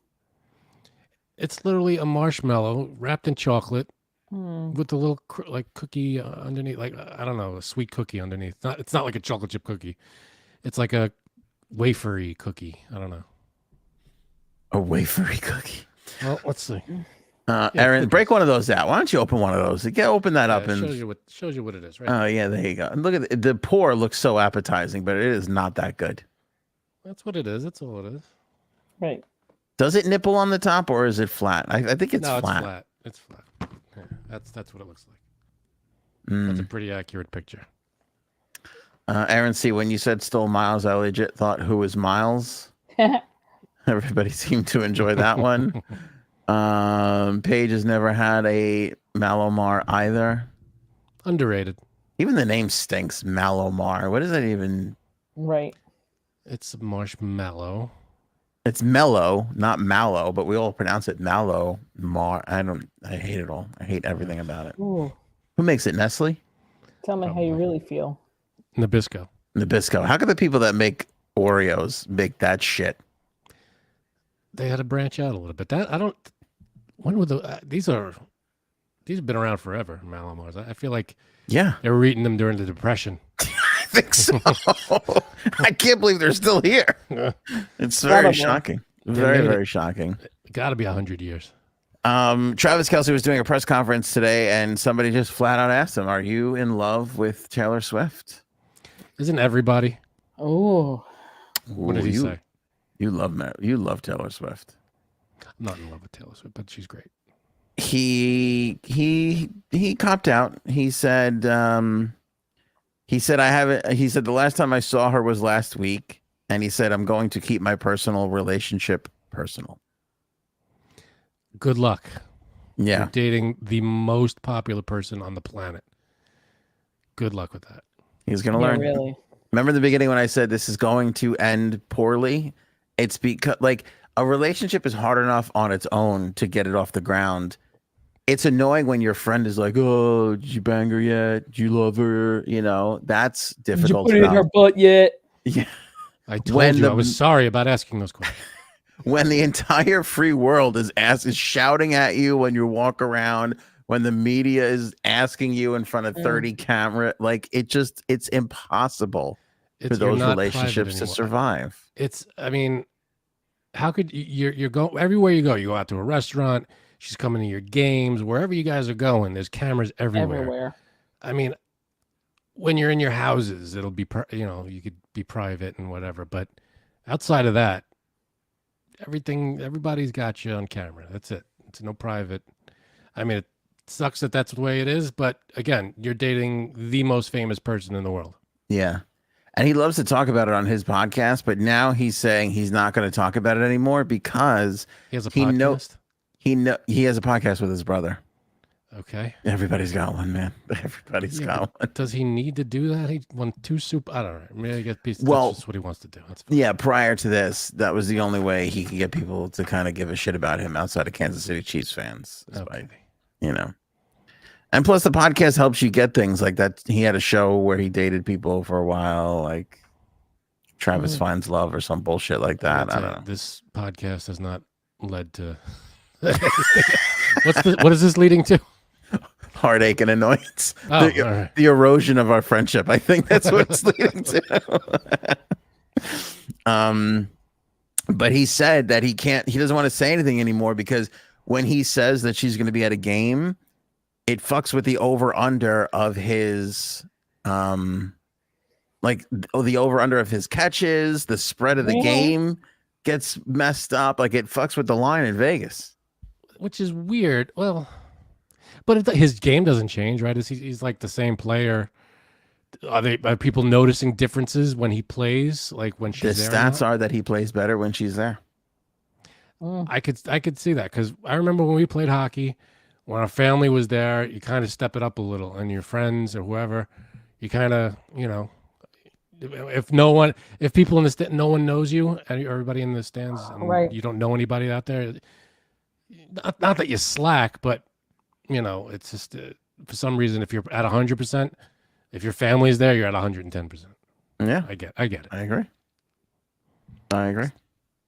It's literally a marshmallow wrapped in chocolate Hmm. with a little like cookie underneath, like I don't know, a sweet cookie underneath. It's not like a chocolate chip cookie. It's like a wafery cookie. I don't know. A wafery cookie. Well, let's see. Aaron, break one of those out. Why don't you open one of those? Open that up It and shows you what it is, right? oh yeah, there you go. And look at the pour looks so appetizing, but it is not that good. That's what it is. That's all it is. Right. Does it nipple on the top or is it flat? I think it's No, flat. it's flat. Yeah, that's what it looks like. That's a pretty accurate picture. Aaron C, when you said stole Miles, I legit thought who is Miles? Everybody seemed to enjoy that one. Paige has never had a Malomar either. Underrated. Even the name stinks. Malomar. What is that even? Right. It's marshmallow. It's mellow, not mallow, but we all pronounce it mallow. I hate it all. I hate everything about it. Ooh. Who makes it? Nestle? Tell me how you really feel. Nabisco. Nabisco. How could the people that make Oreos make that shit? They had to branch out a little bit. That I don't. When were these have been around forever? Malomars. I feel like Yeah, they were eating them during the Depression. I think so. I can't believe they're still here. It's very shocking. Very shocking. Got to be 100 years. Travis Kelce was doing a press conference today, and somebody just flat out asked him, "Are you in love with Taylor Swift?" Isn't everybody? Oh. What did he say? You love Taylor Swift. I'm not in love with Taylor Swift, but she's great. He copped out. He said the last time I saw her was last week, and he said I'm going to keep my personal relationship personal. Good luck. Yeah. You're dating the most popular person on the planet. Good luck with that. He's going to learn. Really. Remember in the beginning when I said this is going to end poorly? It's because like a relationship is hard enough on its own to get it off the ground. It's annoying when your friend is like, "Oh, did you bang her yet? Did you love her?" You know, that's difficult. Did you put it in her butt yet? Yeah. I told you I was sorry about asking those questions. When the entire free world is shouting at you when you walk around, when the media is asking you in front of 30 camera, like it's impossible for those relationships to survive. I mean, how could you're going everywhere you go out to a restaurant, she's coming to your games, wherever you guys are going, there's cameras everywhere. I mean, when you're in your houses, it'll be, you could be private and whatever, but outside of that, everybody's got you on camera. That's it. It's no private. I mean, it sucks that that's the way it is, but again, you're dating the most famous person in the world. Yeah. And he loves to talk about it on his podcast, but now he's saying he's not going to talk about it anymore because he has a podcast. He has a podcast with his brother. Okay. Everybody's got one, man. Everybody's got one. Does he need to do that? He won 2 Super. I don't know. Maybe that's just what he wants to do. That's fine. Yeah. Prior to this, that was the only way he could get people to kind of give a shit about him outside of Kansas City Chiefs fans. Okay. And plus, the podcast helps you get things like that. He had a show where he dated people for a while, like Travis Finds Love or some bullshit like that. I don't know. This podcast has not led to. What is this leading to? Heartache and annoyance. Oh, the erosion of our friendship. I think that's what it's leading to. But he said that he doesn't want to say anything anymore because when he says that she's going to be at a game, it fucks with the over under of his the over under of his catches, the spread of the game gets messed up. Like it fucks with the line in Vegas. Which is weird. Well, but his game doesn't change, right? He's like the same player. Are people noticing differences when he plays? Like when she's there? The stats are that he plays better when she's there. I could see that because I remember when we played hockey, when our family was there, you kind of step it up a little, and your friends or whoever, you kind of, if people in the no one knows you, and everybody in the stands, and you don't know anybody out there. Not that you slack, but it's just for some reason if you're at 100%, if your family's there, you're at 110%. Yeah, I get it. I agree.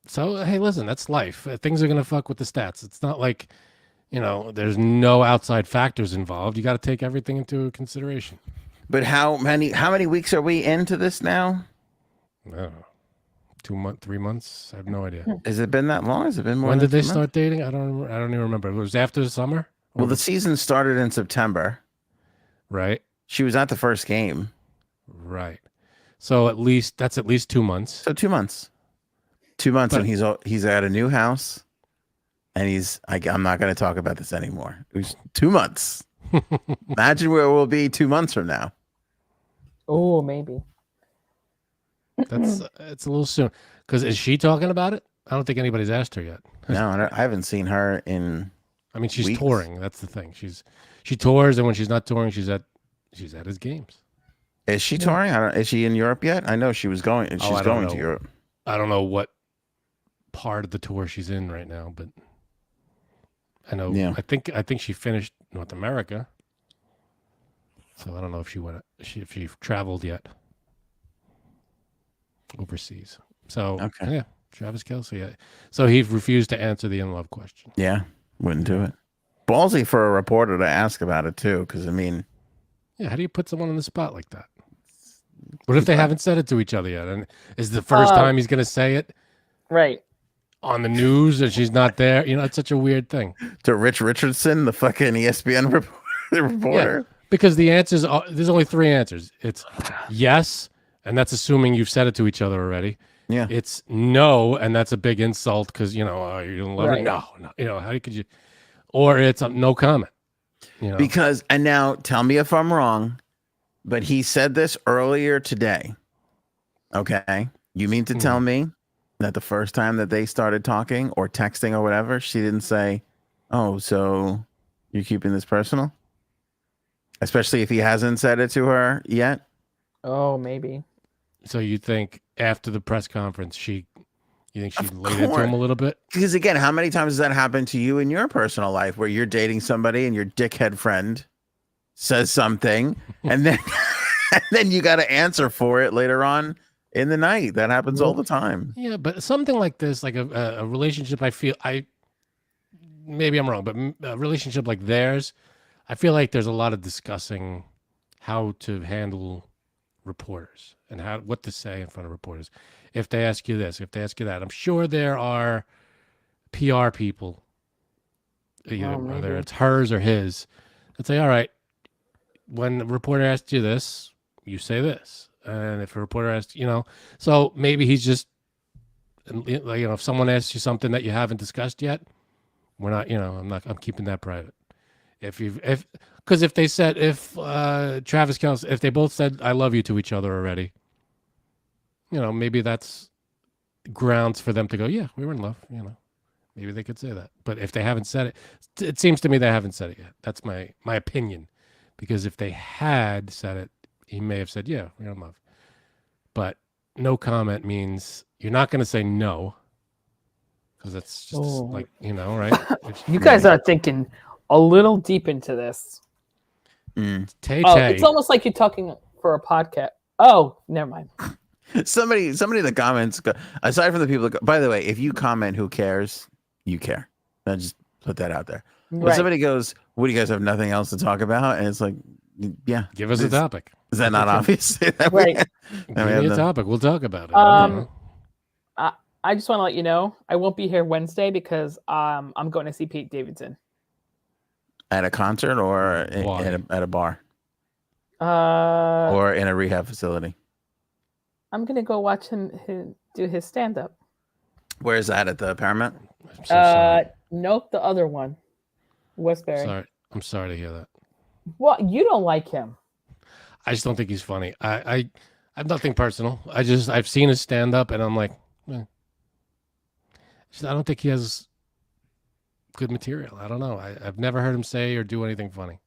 So hey, listen, that's life. Things are gonna fuck with the stats. It's not like there's no outside factors involved. You got to take everything into consideration. But how many weeks are we into this now? 3 months. I have no idea. Has it been that long? Has it been more When than did they 3 months? start dating? I don't even remember. It was after the summer, Well, the season started in September. right? She was at the first game. Right. So that's at least 2 months. So 2 months. 2 months, But- and he's at a new house, and I'm not going to talk about this anymore. It was 2 months. Imagine where we'll be 2 months from now. Oh, maybe. It's a little soon. Because is she talking about it? I don't think anybody's asked her yet. No, I haven't seen her in. I mean, she's weeks. touring. That's the thing. She tours, and when she's not touring, she's at his games. Is she touring? Is she in Europe yet? I know she was going. She's I don't going know. to Europe. I don't know what part of the tour she's in right now, but I know. Yeah. I think she finished North America, so I don't know if if she traveled yet overseas. So Okay. yeah, Travis Kelce. Yeah. So he refused to answer the in love question. Yeah, wouldn't do it. Ballsy for a reporter to ask about it too, because I mean, Yeah, how do you put someone on the spot like that? What if they haven't said it to each other yet? And is the first time he's going to say it Right. on the news and she's not there? You know, it's such a weird thing. to Rich Richardson, the fucking ESPN reporter. Yeah, because the answers are, there's only 3 answers. It's yes, and that's assuming you've said it to each other already. Yeah. It's no, and that's a big insult because, you know, you don't love her. Right. No, you know, how could you? Or it's no comment. You know, Because, and now tell me if I'm wrong, but he said this earlier today. Okay. You mean to tell me that the first time that they started talking or texting or whatever, she didn't say, "Oh, so you're keeping this personal?" Especially if he hasn't said it to her yet. Oh, maybe. so you think after the press conference, you think she Of laid into course. him a little bit? Because again, how many times has that happened to you in your personal life where you're dating somebody and your dickhead friend says something and then and then you got to answer for it later on in the night? That happens all the time. Yeah, but something like this, like a relationship, maybe I'm wrong, but a relationship like theirs, I feel like there's a lot of discussing how to handle reporters and what to say in front of reporters. If they ask you this, if they ask you that, I'm sure there are PR people, whether it's hers or his, that say, all right, when the reporter asks you this, you say this. And if a reporter asks, so maybe he's just, if someone asks you something that you haven't discussed yet, we're not, I'm keeping that private. Because if Travis Kelce, if they both said I love you to each other already, maybe that's grounds for them to go, yeah, we were in love, maybe they could say that. But if they haven't said it, it seems to me they haven't said it yet. That's my opinion. Because if they had said it, he may have said, yeah, we're in love. But no comment means you're not going to say no. Because that's just right? You guys are thinking a little deep into this. Tay-Tay. It's almost like you're talking for a podcast. Oh, never mind. Somebody in the comments, aside from the people, by the way, if you comment, who cares? You care. I just put that out there. When Right. somebody goes, "What do you guys have nothing else to talk about?" And it's like, yeah, Give us a topic. Is that not obvious? That Right. Give me a topic. We'll talk about it. I just want to let you know I won't be here Wednesday because I'm going to see Pete Davidson. At a concert or at a bar or in a rehab facility? I'm going to go watch him do his stand-up. Where is that? At the Paramount? I'm so sorry. Nope, the other one. Westbury. I'm sorry to hear that. What? You don't like him? I just don't think he's funny. I have nothing personal. I've seen his stand up and I'm like, I don't think he has good material. I don't know. I've never heard him say or do anything funny.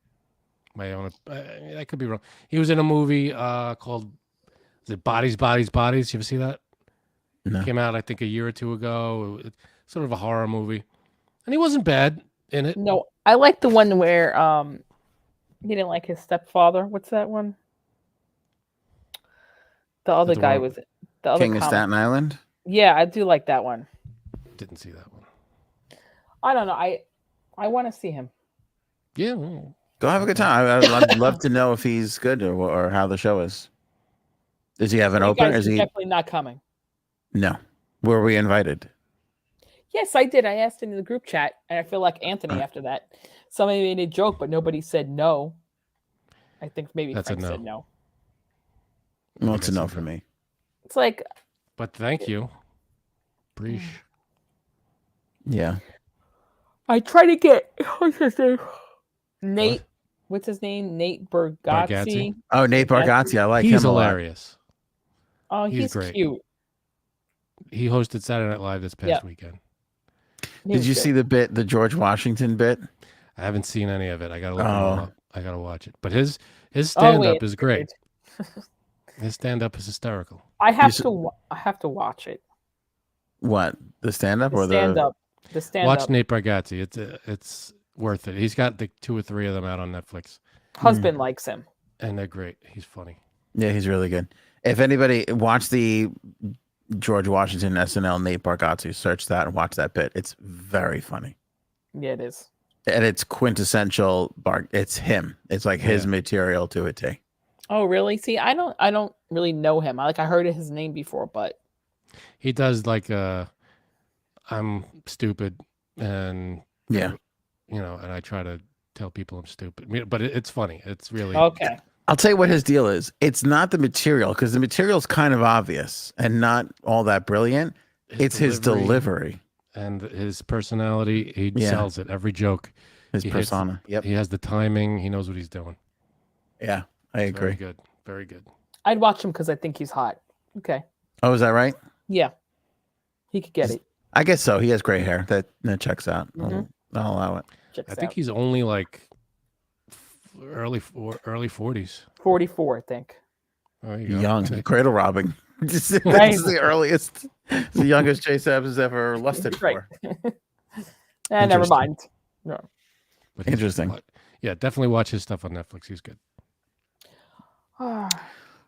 I could be wrong. He was in a movie called, is it Bodies, Bodies, Bodies? You ever see that? No. Came out, I think, a year or two ago. It's sort of a horror movie. And he wasn't bad in it. No, I like the one where he didn't like his stepfather. What's that one? The other guy was the other King of Staten Island? Yeah, I do like that one. Didn't see that one. I don't know. I want to see him. Yeah. Go have a good time. I'd love to know if he's good or how the show is. Does he have an opener? Is he definitely not coming? No. Were we invited? Yes, I did. I asked in the group chat, and I feel like Anthony after that. Somebody made a joke, but nobody said no. I think maybe That's a Frank no. said no. Well, it's a guess no I for know. me. It's like But thank you. Preach. Yeah. I try to get what's his name? Nate. What's his name? Nate Bargatze. Bargatze? Oh, Nate Bargatze. I like He's him a lot. hilarious. Oh, He's he's great. cute. He hosted Saturday Night Live this past Yep. weekend. Did you see the George Washington bit? I haven't seen any of it. I gotta look them Oh. all up. I gotta watch it. But his stand up wait, is great. His stand up is hysterical. I have to watch it. What? The stand-up or Stand the... up. The stand Watch up. Nate Bargatze. It's worth it. He's got the 2 or 3 of them out on Netflix, Husband likes him. and they're great. He's funny. Yeah, he's really good. If anybody watch the George Washington SNL Nate Bargatze, search that and watch that bit. It's very funny. Yeah, it is. And it's quintessential it's him. It's like his material to a T. Oh, really? See, I don't really know him. I heard his name before, but He does like I'm stupid, and Yeah. and I try to tell people I'm stupid. But it's funny. It's really okay. I'll tell you what his deal is. It's not the material, because the material's kind of obvious and not all that brilliant. It's his delivery. And his personality. He Yeah. sells it. Every joke. His He hits- persona. Yep. He has the timing. He knows what he's doing. Yeah, I It's Very agree. good. Very good. I'd watch him because I think he's hot. Okay. Oh, is that right? Yeah. He could get it. I guess so. He has gray hair. That checks out. Mhm. I'll allow it. Checks I think out. he's only like early 40s. 44, I think. There you go. Young. Cradle robbing. This is Right. the earliest, the youngest J Sabs has ever lusted Right. for. Never Interesting. mind. No. But he's- Interesting. Yeah, definitely watch his stuff on Netflix. He's good.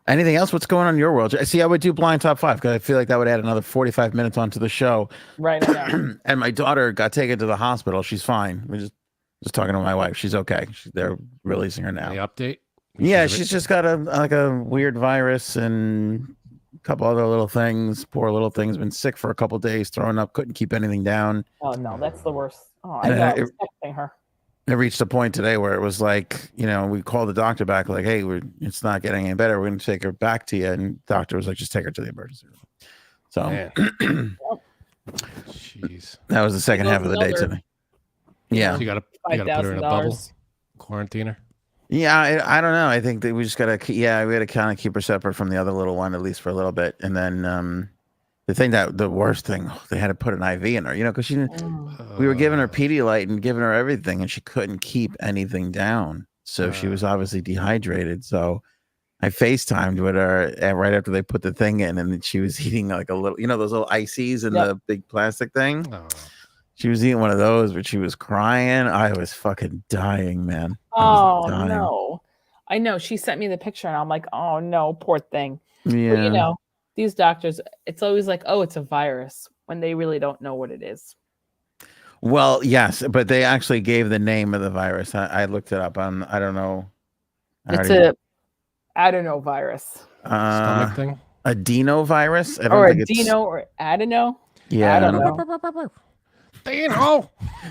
Anything else? What's going on in your world? See, I would do blind top 5 because I feel like that would add another 45 minutes onto the show. Right, I know. And my daughter got taken to the hospital. She's fine. We're just talking to my wife. She's okay. They're releasing her now. Any update? Yeah, she's just got a weird virus and a couple other little things. Poor little thing's been sick for a couple days, throwing up, couldn't keep anything down. Oh no, that's the worst. Oh, I And know. I it- was texting her. It reached a point today where it was like, we called the doctor back, like, hey, it's not getting any better. We're going to take her back to you. And the doctor was like, just take her to the emergency room. So Man. Jeez. that was the second half of the day Another- today. Yeah. So you gotta put her in a bubble, quarantine her. Yeah. I don't know. I think that we just got to, we got to kind of keep her separate from the other little one, at least for a little bit. And then the worst thing, they had to put an IV in her, because she didn't. We were giving her Pedialyte and giving her everything, and she couldn't keep anything down. So she was obviously dehydrated. So I FaceTimed with her right after they put the thing in, and she was eating like a little, those little ices in the big plastic thing. Oh. She was eating one of those, but she was crying. I was fucking dying, man. Oh dying. no. I know. She sent me the picture and I'm like, oh no, poor thing. Yeah. But these doctors, it's always like, oh, it's a virus when they really don't know what it is. Well, yes, but they actually gave the name of the virus. I looked it up on, I don't know. It's a adenovirus. Stomach thing? Adenovirus? I don't Or think it's... adeno or adeno. Yeah. I don't know. Dino.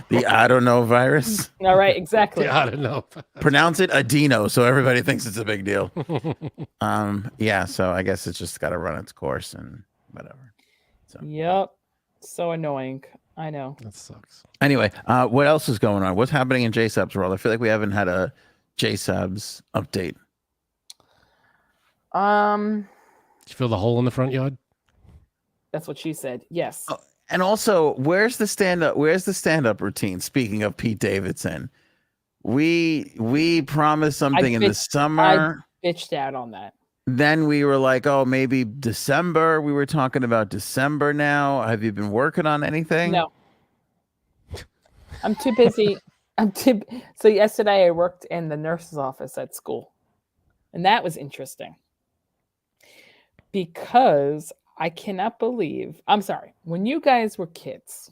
The adenovirus. All right, exactly. Yeah, I don't know. Pronounce it adeno, so everybody thinks it's a big deal. Yeah, so I guess it's just got to run its course and whatever. So Yep. So annoying. I know. That sucks. anyway, what else is going on? What's happening in JSAB's world? I feel like we haven't had a JSAB's update. Did you feel the hole in the front yard? That's what she said. Yes. Oh, and also, where's the stand-up routine? Speaking of Pete Davidson, we promised something in the summer. I bitched out on that. Then we were like, oh, maybe December. We were talking about December now. Have you been working on anything? No. I'm too busy. So yesterday I worked in the nurse's office at school. And that was interesting. Because I cannot believe, I'm sorry, when you guys were kids,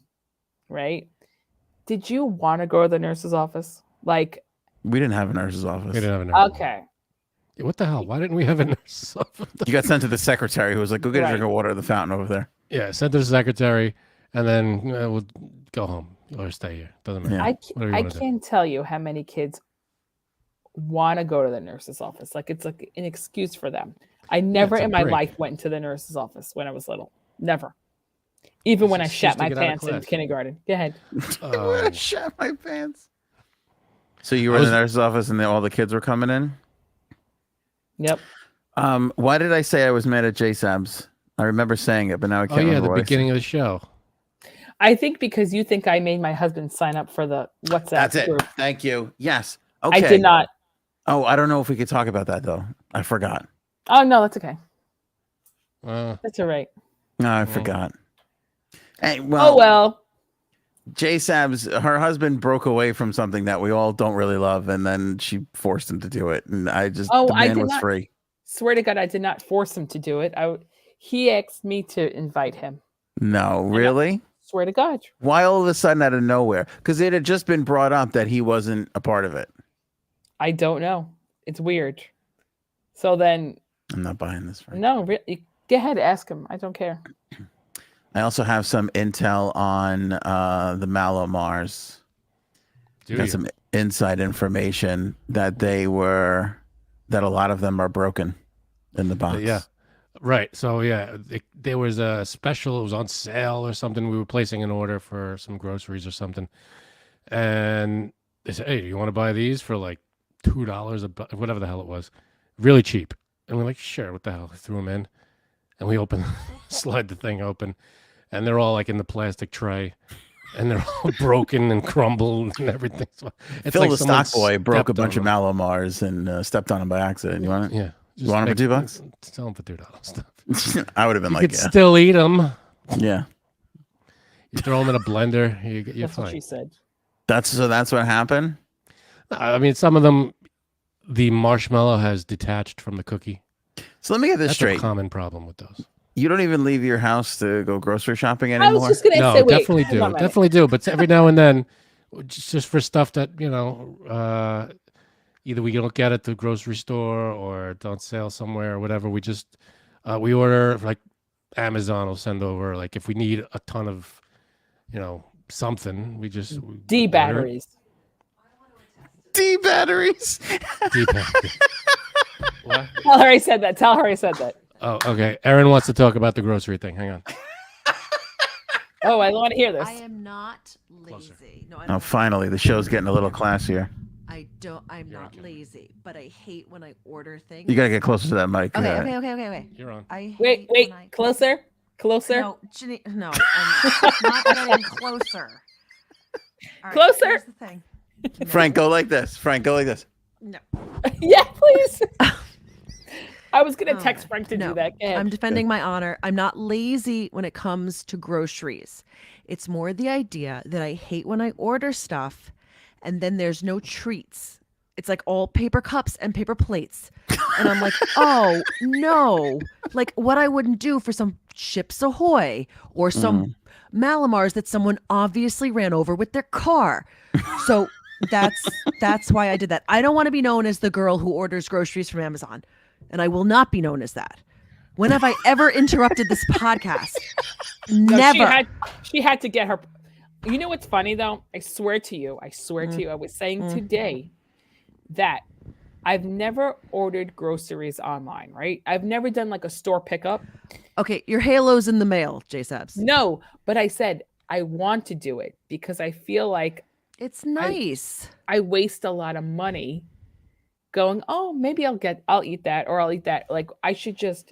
right? Did you want to go to the nurse's office? Like, We didn't have a nurse's office. We didn't have a nurse. okay. What the hell? Why didn't we have a nurse? You got sent to the secretary who was like, go get a Right. drink of water at the fountain over there. Yeah, send to the secretary, and then we'll go home or stay here. Doesn't matter. Yeah. Whatever you I want to do. can't tell you how many kids want to go to the nurse's office. Like it's like an excuse for them. I never it's a in my break. life went into the nurse's office when I was little. Never. Even when I It's shat just to my get out of pants in class. kindergarten. Go ahead. I shat my pants. So you were I in was- the nurse's office and all the kids were coming in? Yep. Why did I say I was mad at J-Sabs? I remember saying it, but now I Oh can't yeah, remember the what I said. beginning of the show. I think because you think I made my husband sign up for the WhatsApp That's it. group. Thank you. Yes. Okay. I did not. Oh, I don't know if we could talk about that though. I forgot. Oh no, that's okay. Uh, That's all right. No, I Well. forgot. Hey, well, Oh well. J-Sabs, her husband broke away from something that we all don't really love, and then she forced him to do it. And the I man did was not free. swear to God, I did not force him to do it. He asked me to invite him. No, really? Swear to God. Why all of a sudden out of nowhere? Because it had just been brought up that he wasn't a part of it. I don't know. It's weird. So then, I'm not buying this. Frank. no, go ahead, ask him. I don't care. I also have some intel on the Malomars. do Got you? some inside information that a lot of them are broken in the box. Yeah. Right. So yeah, there was a special. It was on sale or something. We were placing an order for some groceries or something, and they said, "Hey, you want to buy these for like $2 whatever the hell it was, really cheap?" And we're like, "Sure." What the hell? We threw them in, and we slide the thing open, and they're all like in the plastic tray, and they're all broken and crumbled and everything. So it's Phil like the someone stock boy broke a stepped bunch on of them. Malomars and stepped on them by accident. You want it? Yeah. You want them for $2? Sell them for $2. I would have been You like, could yeah. still eat them. Yeah. You throw them in a blender. You're That's what fine. she said. That's what happened. I mean, some of them, the marshmallow has detached from the cookie. So let me get this That's straight. a common problem with those. You don't even leave your house to go grocery shopping I anymore? was just gonna No, say, wait, definitely hold do. on a minute. Definitely do. But every now and then, just for stuff that, either we don't get at the grocery store or it's on sale somewhere or whatever, we order, like Amazon will send over, like if we need a ton of, something, we D order it. batteries. D batteries. D batteries. What? Tell her I said that. Tell her I said that. Oh, okay. Erin wants to talk about the grocery thing. Hang on. Oh, I want to hear this. I am not Closer. lazy. No, I Oh, don't. finally, the show's getting a little classier. I'm You're not okay. lazy, but I hate when I order things. You gotta get closer to that mic. Okay, okay. You're on. I Wait, hate wait, when I... closer. No, Janine, no, I'm not getting closer. All right, Closer. Here's the thing. Frank, go like this. Frank, go like this. No, Yeah, please. I was gonna Oh, text Frank to no. do that. Go ahead. I'm defending my honor. I'm not lazy when it comes to groceries. It's more the idea that I hate when I order stuff and then there's no treats. It's like all paper cups and paper plates. And I'm like, oh no. Like what I wouldn't do for some Chips Ahoy or some Malamars that someone obviously ran over with their car. So that's why I did that. I don't want to be known as the girl who orders groceries from Amazon. And I will not be known as that. When have I ever interrupted this podcast? No, Never. She had to get her. You know what's funny though? I swear to you. I was saying today that I've never ordered groceries online. Right? I've never done like a store pickup. Okay, your halo's in the mail, J-Sabs. No, but I said I want to do it because I feel like It's nice. I waste a lot of money going, oh, maybe I'll eat that or I'll eat that. Like I should just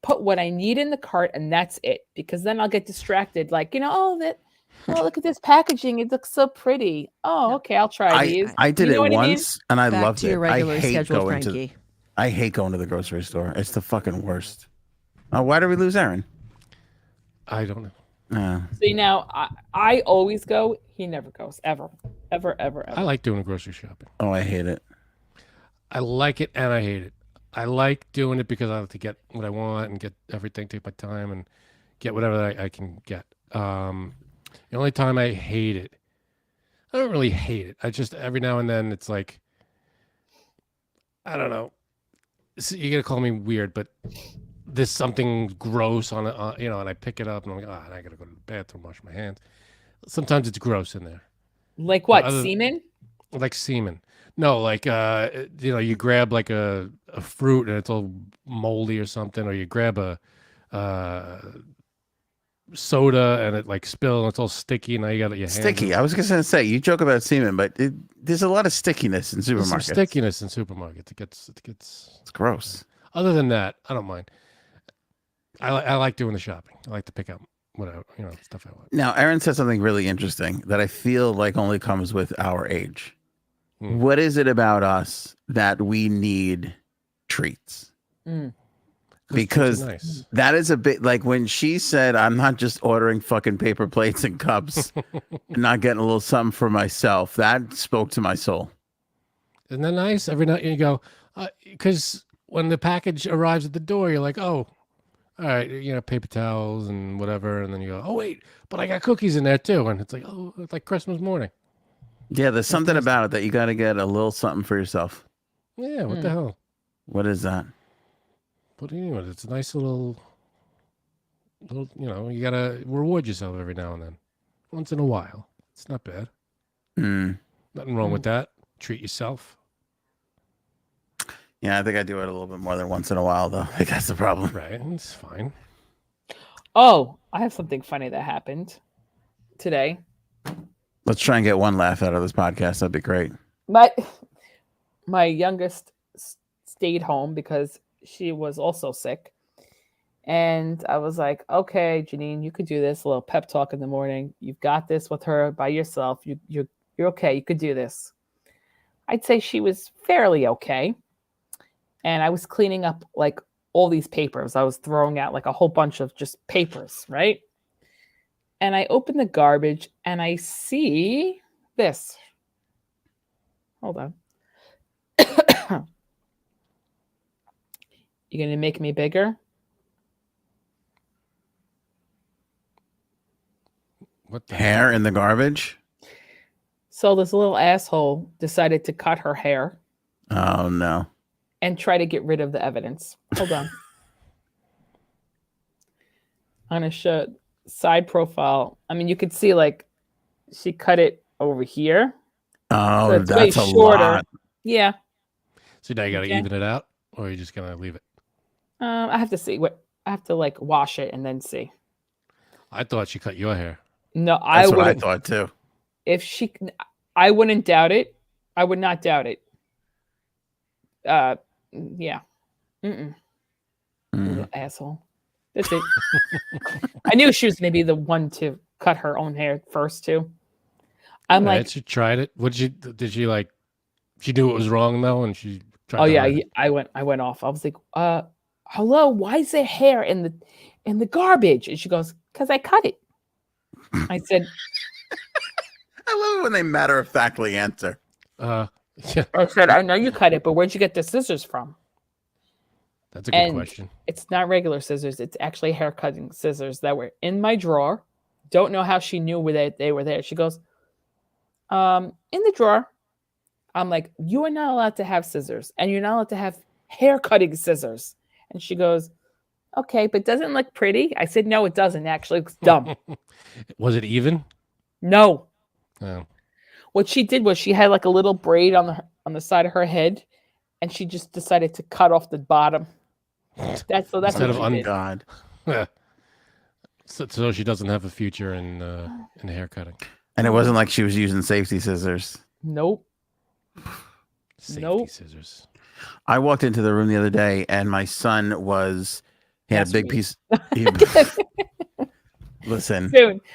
put what I need in the cart and that's it. Because then I'll get distracted. Like, look at this packaging. It looks so pretty. Oh, No. okay, I'll try these. I did You know it what I mean? once and I Back loved to it. your regular I hate schedule, going Frankie. I hate going to the grocery store. It's the fucking worst. Why did we lose Aaron? I don't know. See, now I always go. He never goes. Ever. Ever, ever, ever. I like doing grocery shopping. Oh, I hate it. I like it and I hate it. I like doing it because I like to get what I want and get everything, take my time and get whatever I can get. The only time I hate it, I don't really hate it. I just, every now and then it's like, I don't know. So you're going to call me weird, but there's something gross on it, and I pick it up and I'm like, I gotta go to the bathroom, wash my hands. Sometimes it's gross in there, Like But what? other- Semen? like semen. No, like you grab like a fruit and it's all moldy or something, or you grab a soda and it like spills and it's all sticky. Now you got your hands Sticky. I was just gonna say, you joke about semen, but there's a lot of stickiness in There's some supermarkets. stickiness in supermarkets. It gets. It's gross. Other than that, I don't mind. I like doing the shopping. I like to pick up whatever stuff I want. Now, Aaron said something really interesting that I feel like only comes with our age. Hmm. What is it about us that we need treats? Mm. Because nice. that is a bit like when she said, I'm not just ordering fucking paper plates and cups and not getting a little something for myself. That spoke to my soul. Isn't that nice? Every night you go, because when the package arrives at the door, you're like, oh, all right, paper towels and whatever, and then you go, oh wait, but I got cookies in there too, and it's like, oh, it's like Christmas morning. Yeah, there's something about it that you got to get a little something for yourself. Yeah, what the hell? What is that? But anyway, it's a nice little, you gotta reward yourself every now and then, once in a while. It's not bad. Mm. Nothing wrong with that. Treat yourself. Yeah, I think I do it a little bit more than once in a while, though. I think that's the problem. Right, it's fine. Oh, I have something funny that happened today. Let's try and get one laugh out of this podcast. That'd be great. My youngest stayed home because she was also sick. And I was like, okay, Janine, you could do this. A little pep talk in the morning. You've got this with her by yourself. You're okay. You could do this. I'd say she was fairly okay. And I was cleaning up like all these papers. I was throwing out like a whole bunch of just papers, right? And I open the garbage and I see this. Hold on. You gonna make me bigger? What the Hair hell? in the garbage? So this little asshole decided to cut her hair Oh, no. and try to get rid of the evidence. Hold on. On a show side profile, I mean, you could see like she cut it over here. Oh, So it's way that's a shorter. lot. Yeah. So now you gotta Okay. even it out, or are you just gonna leave it? I have to see what I have to like wash it and then see. I thought she cut your hair. No, I That's what I wouldn't. thought, too. If she, I wouldn't doubt it. I would not doubt it. Yeah. Mm-mm. Mm. Little asshole. That's it. I knew she was going to be the one to cut her own hair first too. I'm All right, like, she tried it. What did she like? She knew it was wrong though, and she tried. oh to yeah, hide it. I went off. I was like, hello, why is there hair in the garbage? And she goes, because I cut it. I said, I love it when they matter-of-factly answer. Yeah, I know you cut it, but where'd you get the scissors from? that's a good And question. it's not regular scissors. It's actually hair cutting scissors that were in my drawer. Don't know how she knew where they were there. She goes, in the drawer. I'm like, you are not allowed to have scissors and you're not allowed to have hair cutting scissors. And she goes, okay, but doesn't it look pretty? I said, no, it doesn't. Actually, it looks dumb. Was it even? No. Oh. What she did was she had like a little braid on the side of her head and she just decided to cut off the bottom. That's Instead what of she did. God. So she doesn't have a future in hair cutting. And it wasn't like she was using safety scissors. Nope. Safety Nope. scissors. I walked into the room the other day and my son he had a big piece. Listen,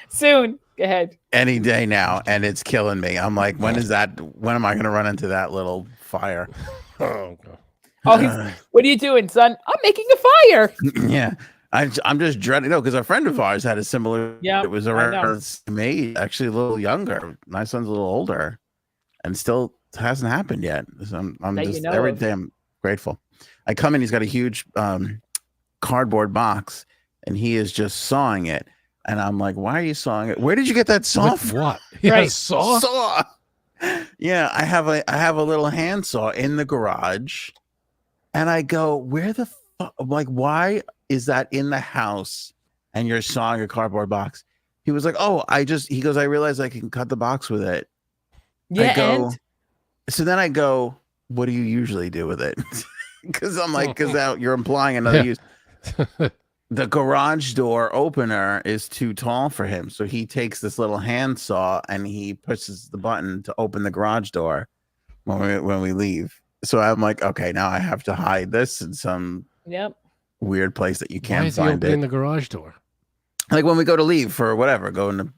Soon. Go ahead. any day now, and it's killing me. I'm like, when am I going to run into that little fire? Oh, God. Oh, what are you doing, son? I'm making a fire. Yeah. I'm just dreading. No, because a friend of ours had a similar. Yeah, It was I know. around me, actually a little younger. My son's a little older, and still hasn't happened yet. So I'm That you just know every of. day I'm grateful. I come in, he's got a huge cardboard box, and he is just sawing it. And I'm like, why are you sawing it? Where did you get that saw With from? what? Yeah, Right. saw? Saw. Yeah, I have a little handsaw in the garage, and I go, where the fuck? I'm like, why is that in the house and you're sawing a cardboard box? He was like, oh, he goes, I realized I can cut the box with it. Yeah, I go, and so then I go, what do you usually do with it? Because I'm like, because you're implying another use. The garage door opener is too tall for him. So he takes this little handsaw and he pushes the button to open the garage door when we leave. So I'm like, okay, now I have to hide this in some yep. weird place that you Why can't is he find opening it. the garage door? Like when we go to leave for whatever, going to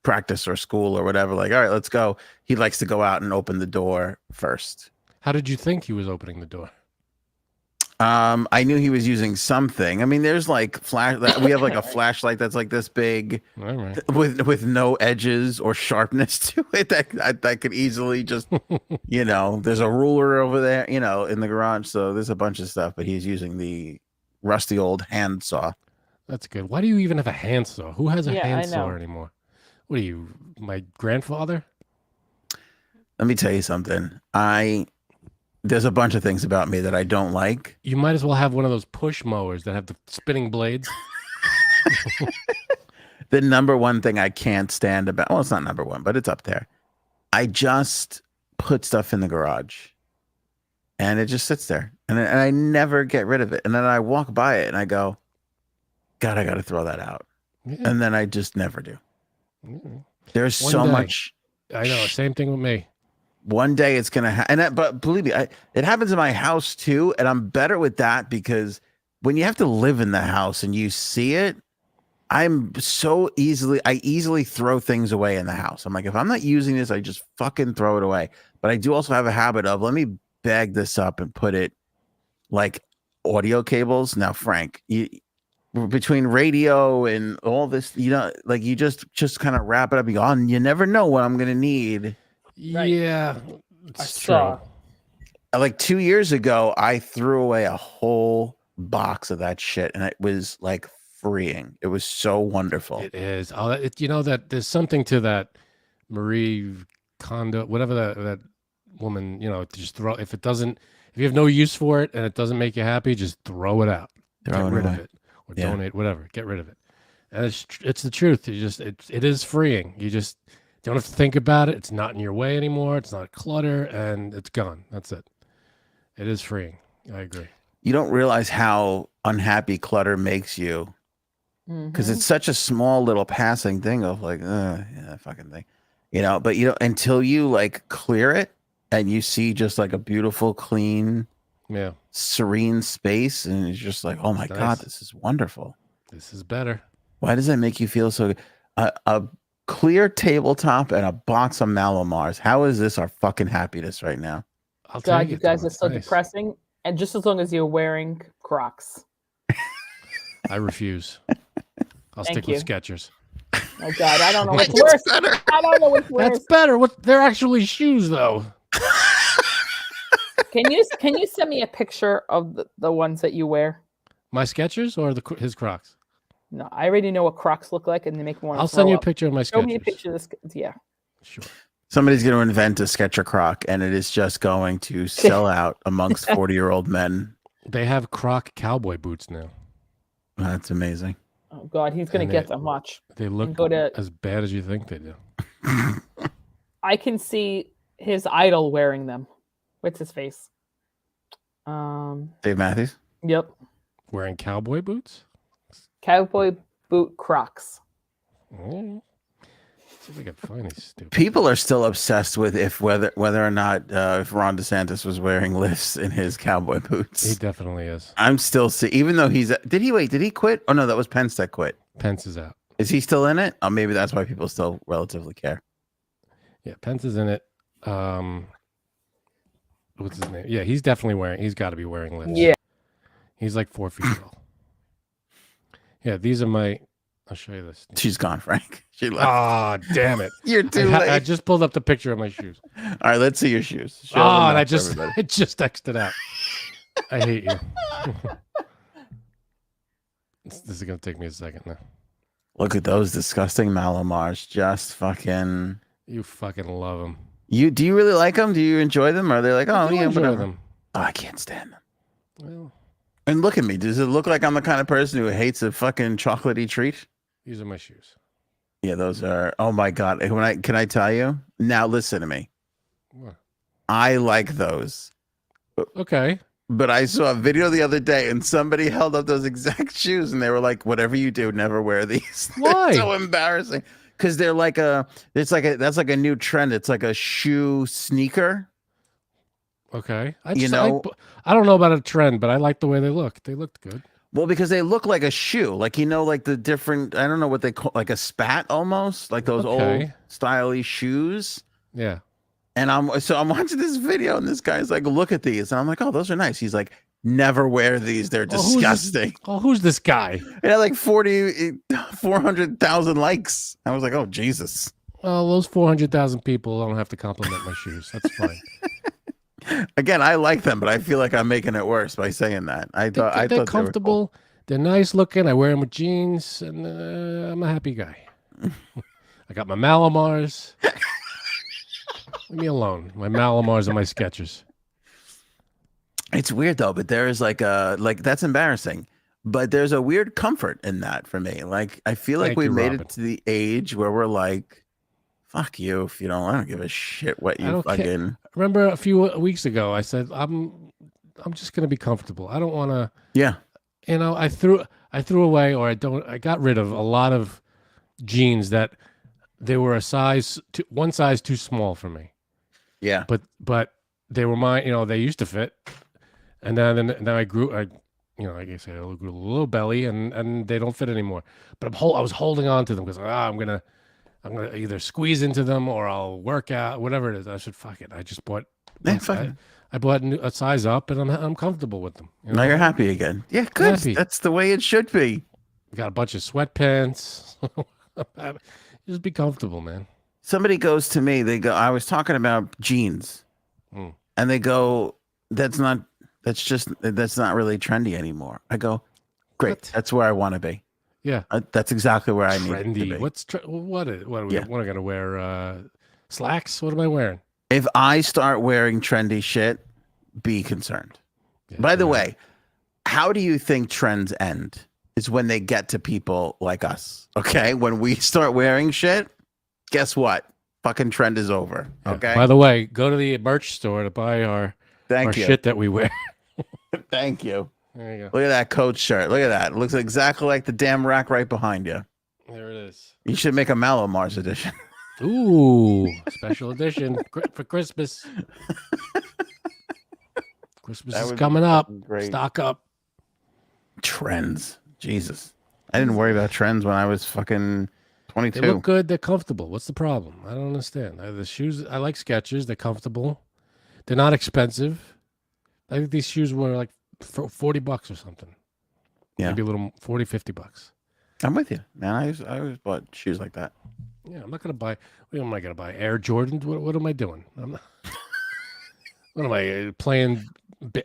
practice or school or whatever, like, all right, let's go. He likes to go out and open the door first. How did you think he was opening the door? I knew he was using something. I mean, there's like we have like a flashlight that's like this big All right. with no edges or sharpness to it that could easily just, there's a ruler over there, in the garage. So there's a bunch of stuff, but he's using the rusty old handsaw. That's good. Why do you even have a handsaw? Who has a Yeah, I handsaw know. anymore? What are you, my grandfather? Let me tell you something. There's a bunch of things about me that I don't like. You might as well have one of those push mowers that have the spinning blades. The number one thing I can't stand about, well, it's not number one, but it's up there. I just put stuff in the garage and it just sits there and I never get rid of it. And then I walk by it and I go, God, I got to throw that out. Yeah. And then I just never do. Mm. There's One so day. much. I know. Same thing with me. One day it's going to happen. But believe me, it happens in my house too. And I'm better with that because when you have to live in the house and you see it, I easily throw things away in the house. I'm like, if I'm not using this, I just fucking throw it away. But I do also have a habit of, let me bag this up and put it like audio cables. Now, Frank, between radio and all this, like you just kind of wrap it up. You go, you never know what I'm going to need. Right. Yeah, I it's saw. true. Like 2 years ago, I threw away a whole box of that shit, and it was like freeing. It was so wonderful. It is. That there's something to that Marie Kondo, whatever that woman, just throw. If you have no use for it and it doesn't make you happy, just throw it out. Get rid of it or donate, whatever. Get rid of it. And it's the truth. It is freeing. You just don't have to think about it. It's not in your way anymore. It's not clutter, and it's gone. That's it. It is freeing. I agree. You don't realize how unhappy clutter makes you because it's such a small little passing thing of like, yeah, fucking thing, but until you like clear it and you see just like a beautiful, clean, serene space. And it's just like, oh my God, this is wonderful. This is better. Why does that make you feel so good? A clear tabletop and a box of Malomars. How is this our fucking happiness right now? God, you guys are so depressing. And just as long as you're wearing Crocs. I refuse. I'll stick with Skechers. Oh God, I don't know what's worse. I don't know what's worse. That's better. They're actually shoes, though. Can you send me a picture of the ones that you wear? My Skechers or his Crocs? No, I already know what Crocs look like, and they make me want to. I'll send you a picture of my Skechers. Show me a picture of this. Yeah. Sure. Somebody's going to invent a Sketcher Croc, and it is just going to sell out amongst 40-year-old men. They have Croc cowboy boots now. That's amazing. Oh God, he's going to get them. Watch. They look as bad as you think they do. I can see his idol wearing them. What's his face? Dave Matthews? Yep. Wearing cowboy boots? Cowboy boot Crocs. Oh. See if we can find these stupid people are still obsessed with whether or not if Ron DeSantis was wearing lifts in his cowboy boots. He definitely is. I'm still even though did he quit? Oh no, that was Pence that quit. Pence is out. Is he still in it? Oh, maybe that's why people still relatively care. Yeah, Pence is in it. What's his name? Yeah, he's got to be wearing lifts. Yeah. He's like 4 feet tall. Yeah, these are I'll show you this. She's gone, Frank. She left. Ah, damn it. You're too late. I just pulled up the picture of my shoes. All right, let's see your shoes. And I just texted out. I hate you. This is going to take me a second now. Look at those disgusting Malomars. Just fucking. You fucking love them. Do you really like them? Do you enjoy them? Or are they like, oh, yeah, enjoy whatever? them. Oh, I can't stand them. Well, And look at me. Does it look like I'm the kind of person who hates a fucking chocolatey treat? These are my shoes. Yeah, those are. Oh my god! Can I tell you now? Listen to me. What? I like those, Okay. but I saw a video the other day, and somebody held up those exact shoes, and they were like, "Whatever you do, never wear these." Why? They're so embarrassing because they're like a. It's like that's like a new trend. It's like a shoe sneaker. Okay. You know- I don't know about a trend, but I like the way they look. They looked good. Well, because they look like a shoe, like like the different. I don't know what they call, like a spat almost, like those old Okay. stylish shoes. Yeah. And I'm watching this video, and this guy's like, "Look at these," and I'm like, "Oh, those are nice." He's like, "Never wear these; they're Oh, who's this- disgusting." Who's this guy? It had like 400,000 likes. I was like, "Oh Jesus!" Well, those 400,000 people don't have to compliment my shoes. That's fine. Again, I like them, but I feel like I'm making it worse by saying that. I thought They're they were cool. comfortable. They're nice looking. I wear them with jeans, and I'm a happy guy. I got my Malamars. Leave me alone. My Malamars and my Skechers. It's weird though, but there is like that's embarrassing. But there's a weird comfort in that for me. Like I feel like Thank we you, made Robin. it to the age where we're like, "Fuck you if you don't. I don't give a shit what I you don't care. fucking." Remember a few weeks ago, I said I'm just gonna be comfortable. I don't want to. Yeah. You know, I threw away, or I got rid of a lot of jeans that they were one size too small for me. Yeah. But they were mine. You know, they used to fit, and then I grew. I guess I grew a little belly, and they don't fit anymore. But I was holding on to them because I'm gonna either squeeze into them or I'll work out, whatever it is. I said, fuck it. I just bought. Yeah, fuck it. I bought a size up, and I'm comfortable with them. You Now know? you're happy again. Yeah, good. Happy. That's the way it should be. Got a bunch of sweatpants. Just be comfortable, man. Somebody goes to me, they go, I was talking about jeans. Mm. And they go, that's not really trendy anymore. I go, great. What? That's where I want to be. Yeah. That's exactly where I need to Trendy. be. What are we? Yeah. What am I gonna wear? Slacks? What am I wearing? If I start wearing trendy shit, be concerned. Yeah, By the yeah. way, how do you think trends end? Is when they get to people like us. Okay? When we start wearing shit, guess what? Fucking trend is over. Yeah. Okay? By the way, go to the merch store to buy our Thank you. shit that we wear. Thank you. There you go. Look at that coach shirt. Look at that. It looks exactly like the damn rack right behind you. There it is. You should make a Malomars edition. Ooh, special edition for Christmas. Christmas That is would be coming up. fucking great. Stock up. Trends. Jesus. I didn't worry about trends when I was fucking They 22. look good. They're comfortable. What's the problem? I don't understand. The shoes, I like Skechers. They're comfortable. They're not expensive. I think these shoes were like $40 or something. Yeah. Maybe a little $40-$50. I'm with you, man. I always bought shoes like that. Yeah, I'm not gonna buy. What am I gonna buy? Air Jordans? What am I doing? I'm not. What am I playing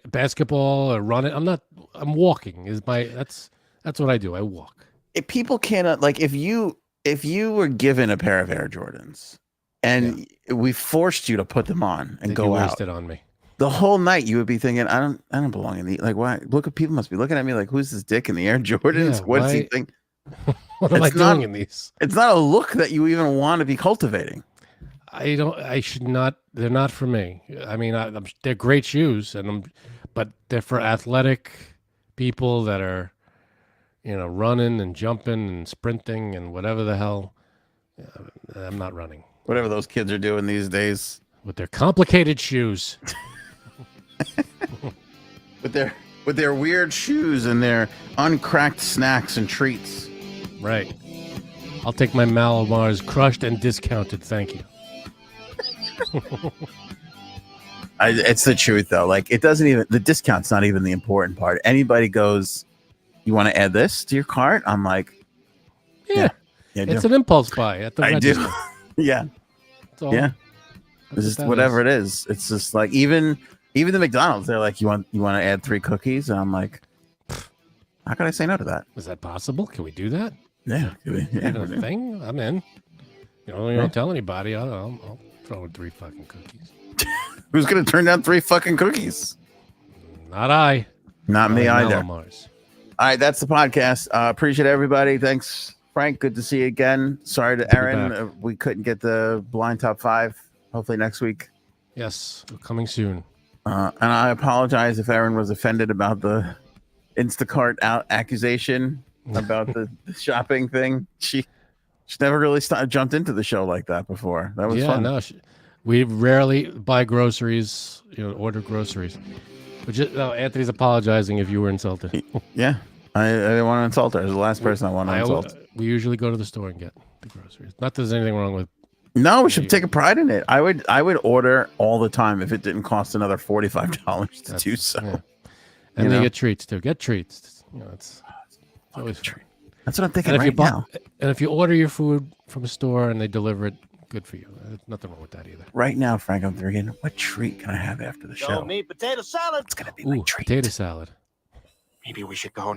basketball or running? I'm not. I'm walking. That's what I do. I walk. If people cannot like if you were given a pair of Air Jordans and we forced you to put them on and They'd go be out wasted on me. the whole night, you would be thinking, I don't belong in the like. Why? Look at people must be looking at me like, who's this dick in the Air Jordans? Yeah, What does he why- think? What am I It's not- doing in these? It's not a look that you even want to be cultivating. I don't. I should not. They're not for me. I mean, they're great shoes, but they're for athletic people that are, running and jumping and sprinting and whatever the hell. I'm not running Whatever those kids are doing these days with their complicated shoes. with their weird shoes and their uncracked snacks and treats. Right. I'll take my Malamars crushed and discounted. Thank you. It's the truth though. Like it doesn't even the discount's not even the important part. Anybody goes, you want to add this to your cart? I'm like, Yeah. yeah, I It's do. an impulse buy at the I do. register. Yeah, That's all. yeah. That's It's just what that whatever is. it is. It's just like even the McDonald's. They're like, you want to add 3 cookies? And I'm like, how can I say no to that? Is that possible? Can we do that? Yeah, Even a thing? I'm in. You don't tell anybody. I'll throw in 3 fucking cookies. Who's gonna turn down 3 fucking cookies? Not I. Not me like either. Mars. All right, that's the podcast. Appreciate everybody. Thanks, Frank. Good to see you again. Sorry to Good to be Aaron. back. We couldn't get the blind top 5. Hopefully next week. Yes, coming soon. And I apologize if Aaron was offended about the Instacart accusation about the shopping thing. She never really jumped into the show like that before. That was fun. No, we rarely buy groceries. Order groceries. But Anthony's apologizing if you were insulted. Yeah, I didn't want to insult her. It was the last person I want to insult. We usually go to the store and get the groceries. Not that there's anything wrong with. No, we should take a pride in it. I would order all the time if it didn't cost another $45 to do so. Yeah. And they get treats too. Get treats. It's always treat. That's what I'm thinking and right now. And if you order your food from a store and they deliver it, good for you. There's nothing wrong with that either. Right now, Frank, I'm thinking, what treat can I have after the show? Show me potato salad. It's gonna be my treat. Potato salad. Maybe we should go now.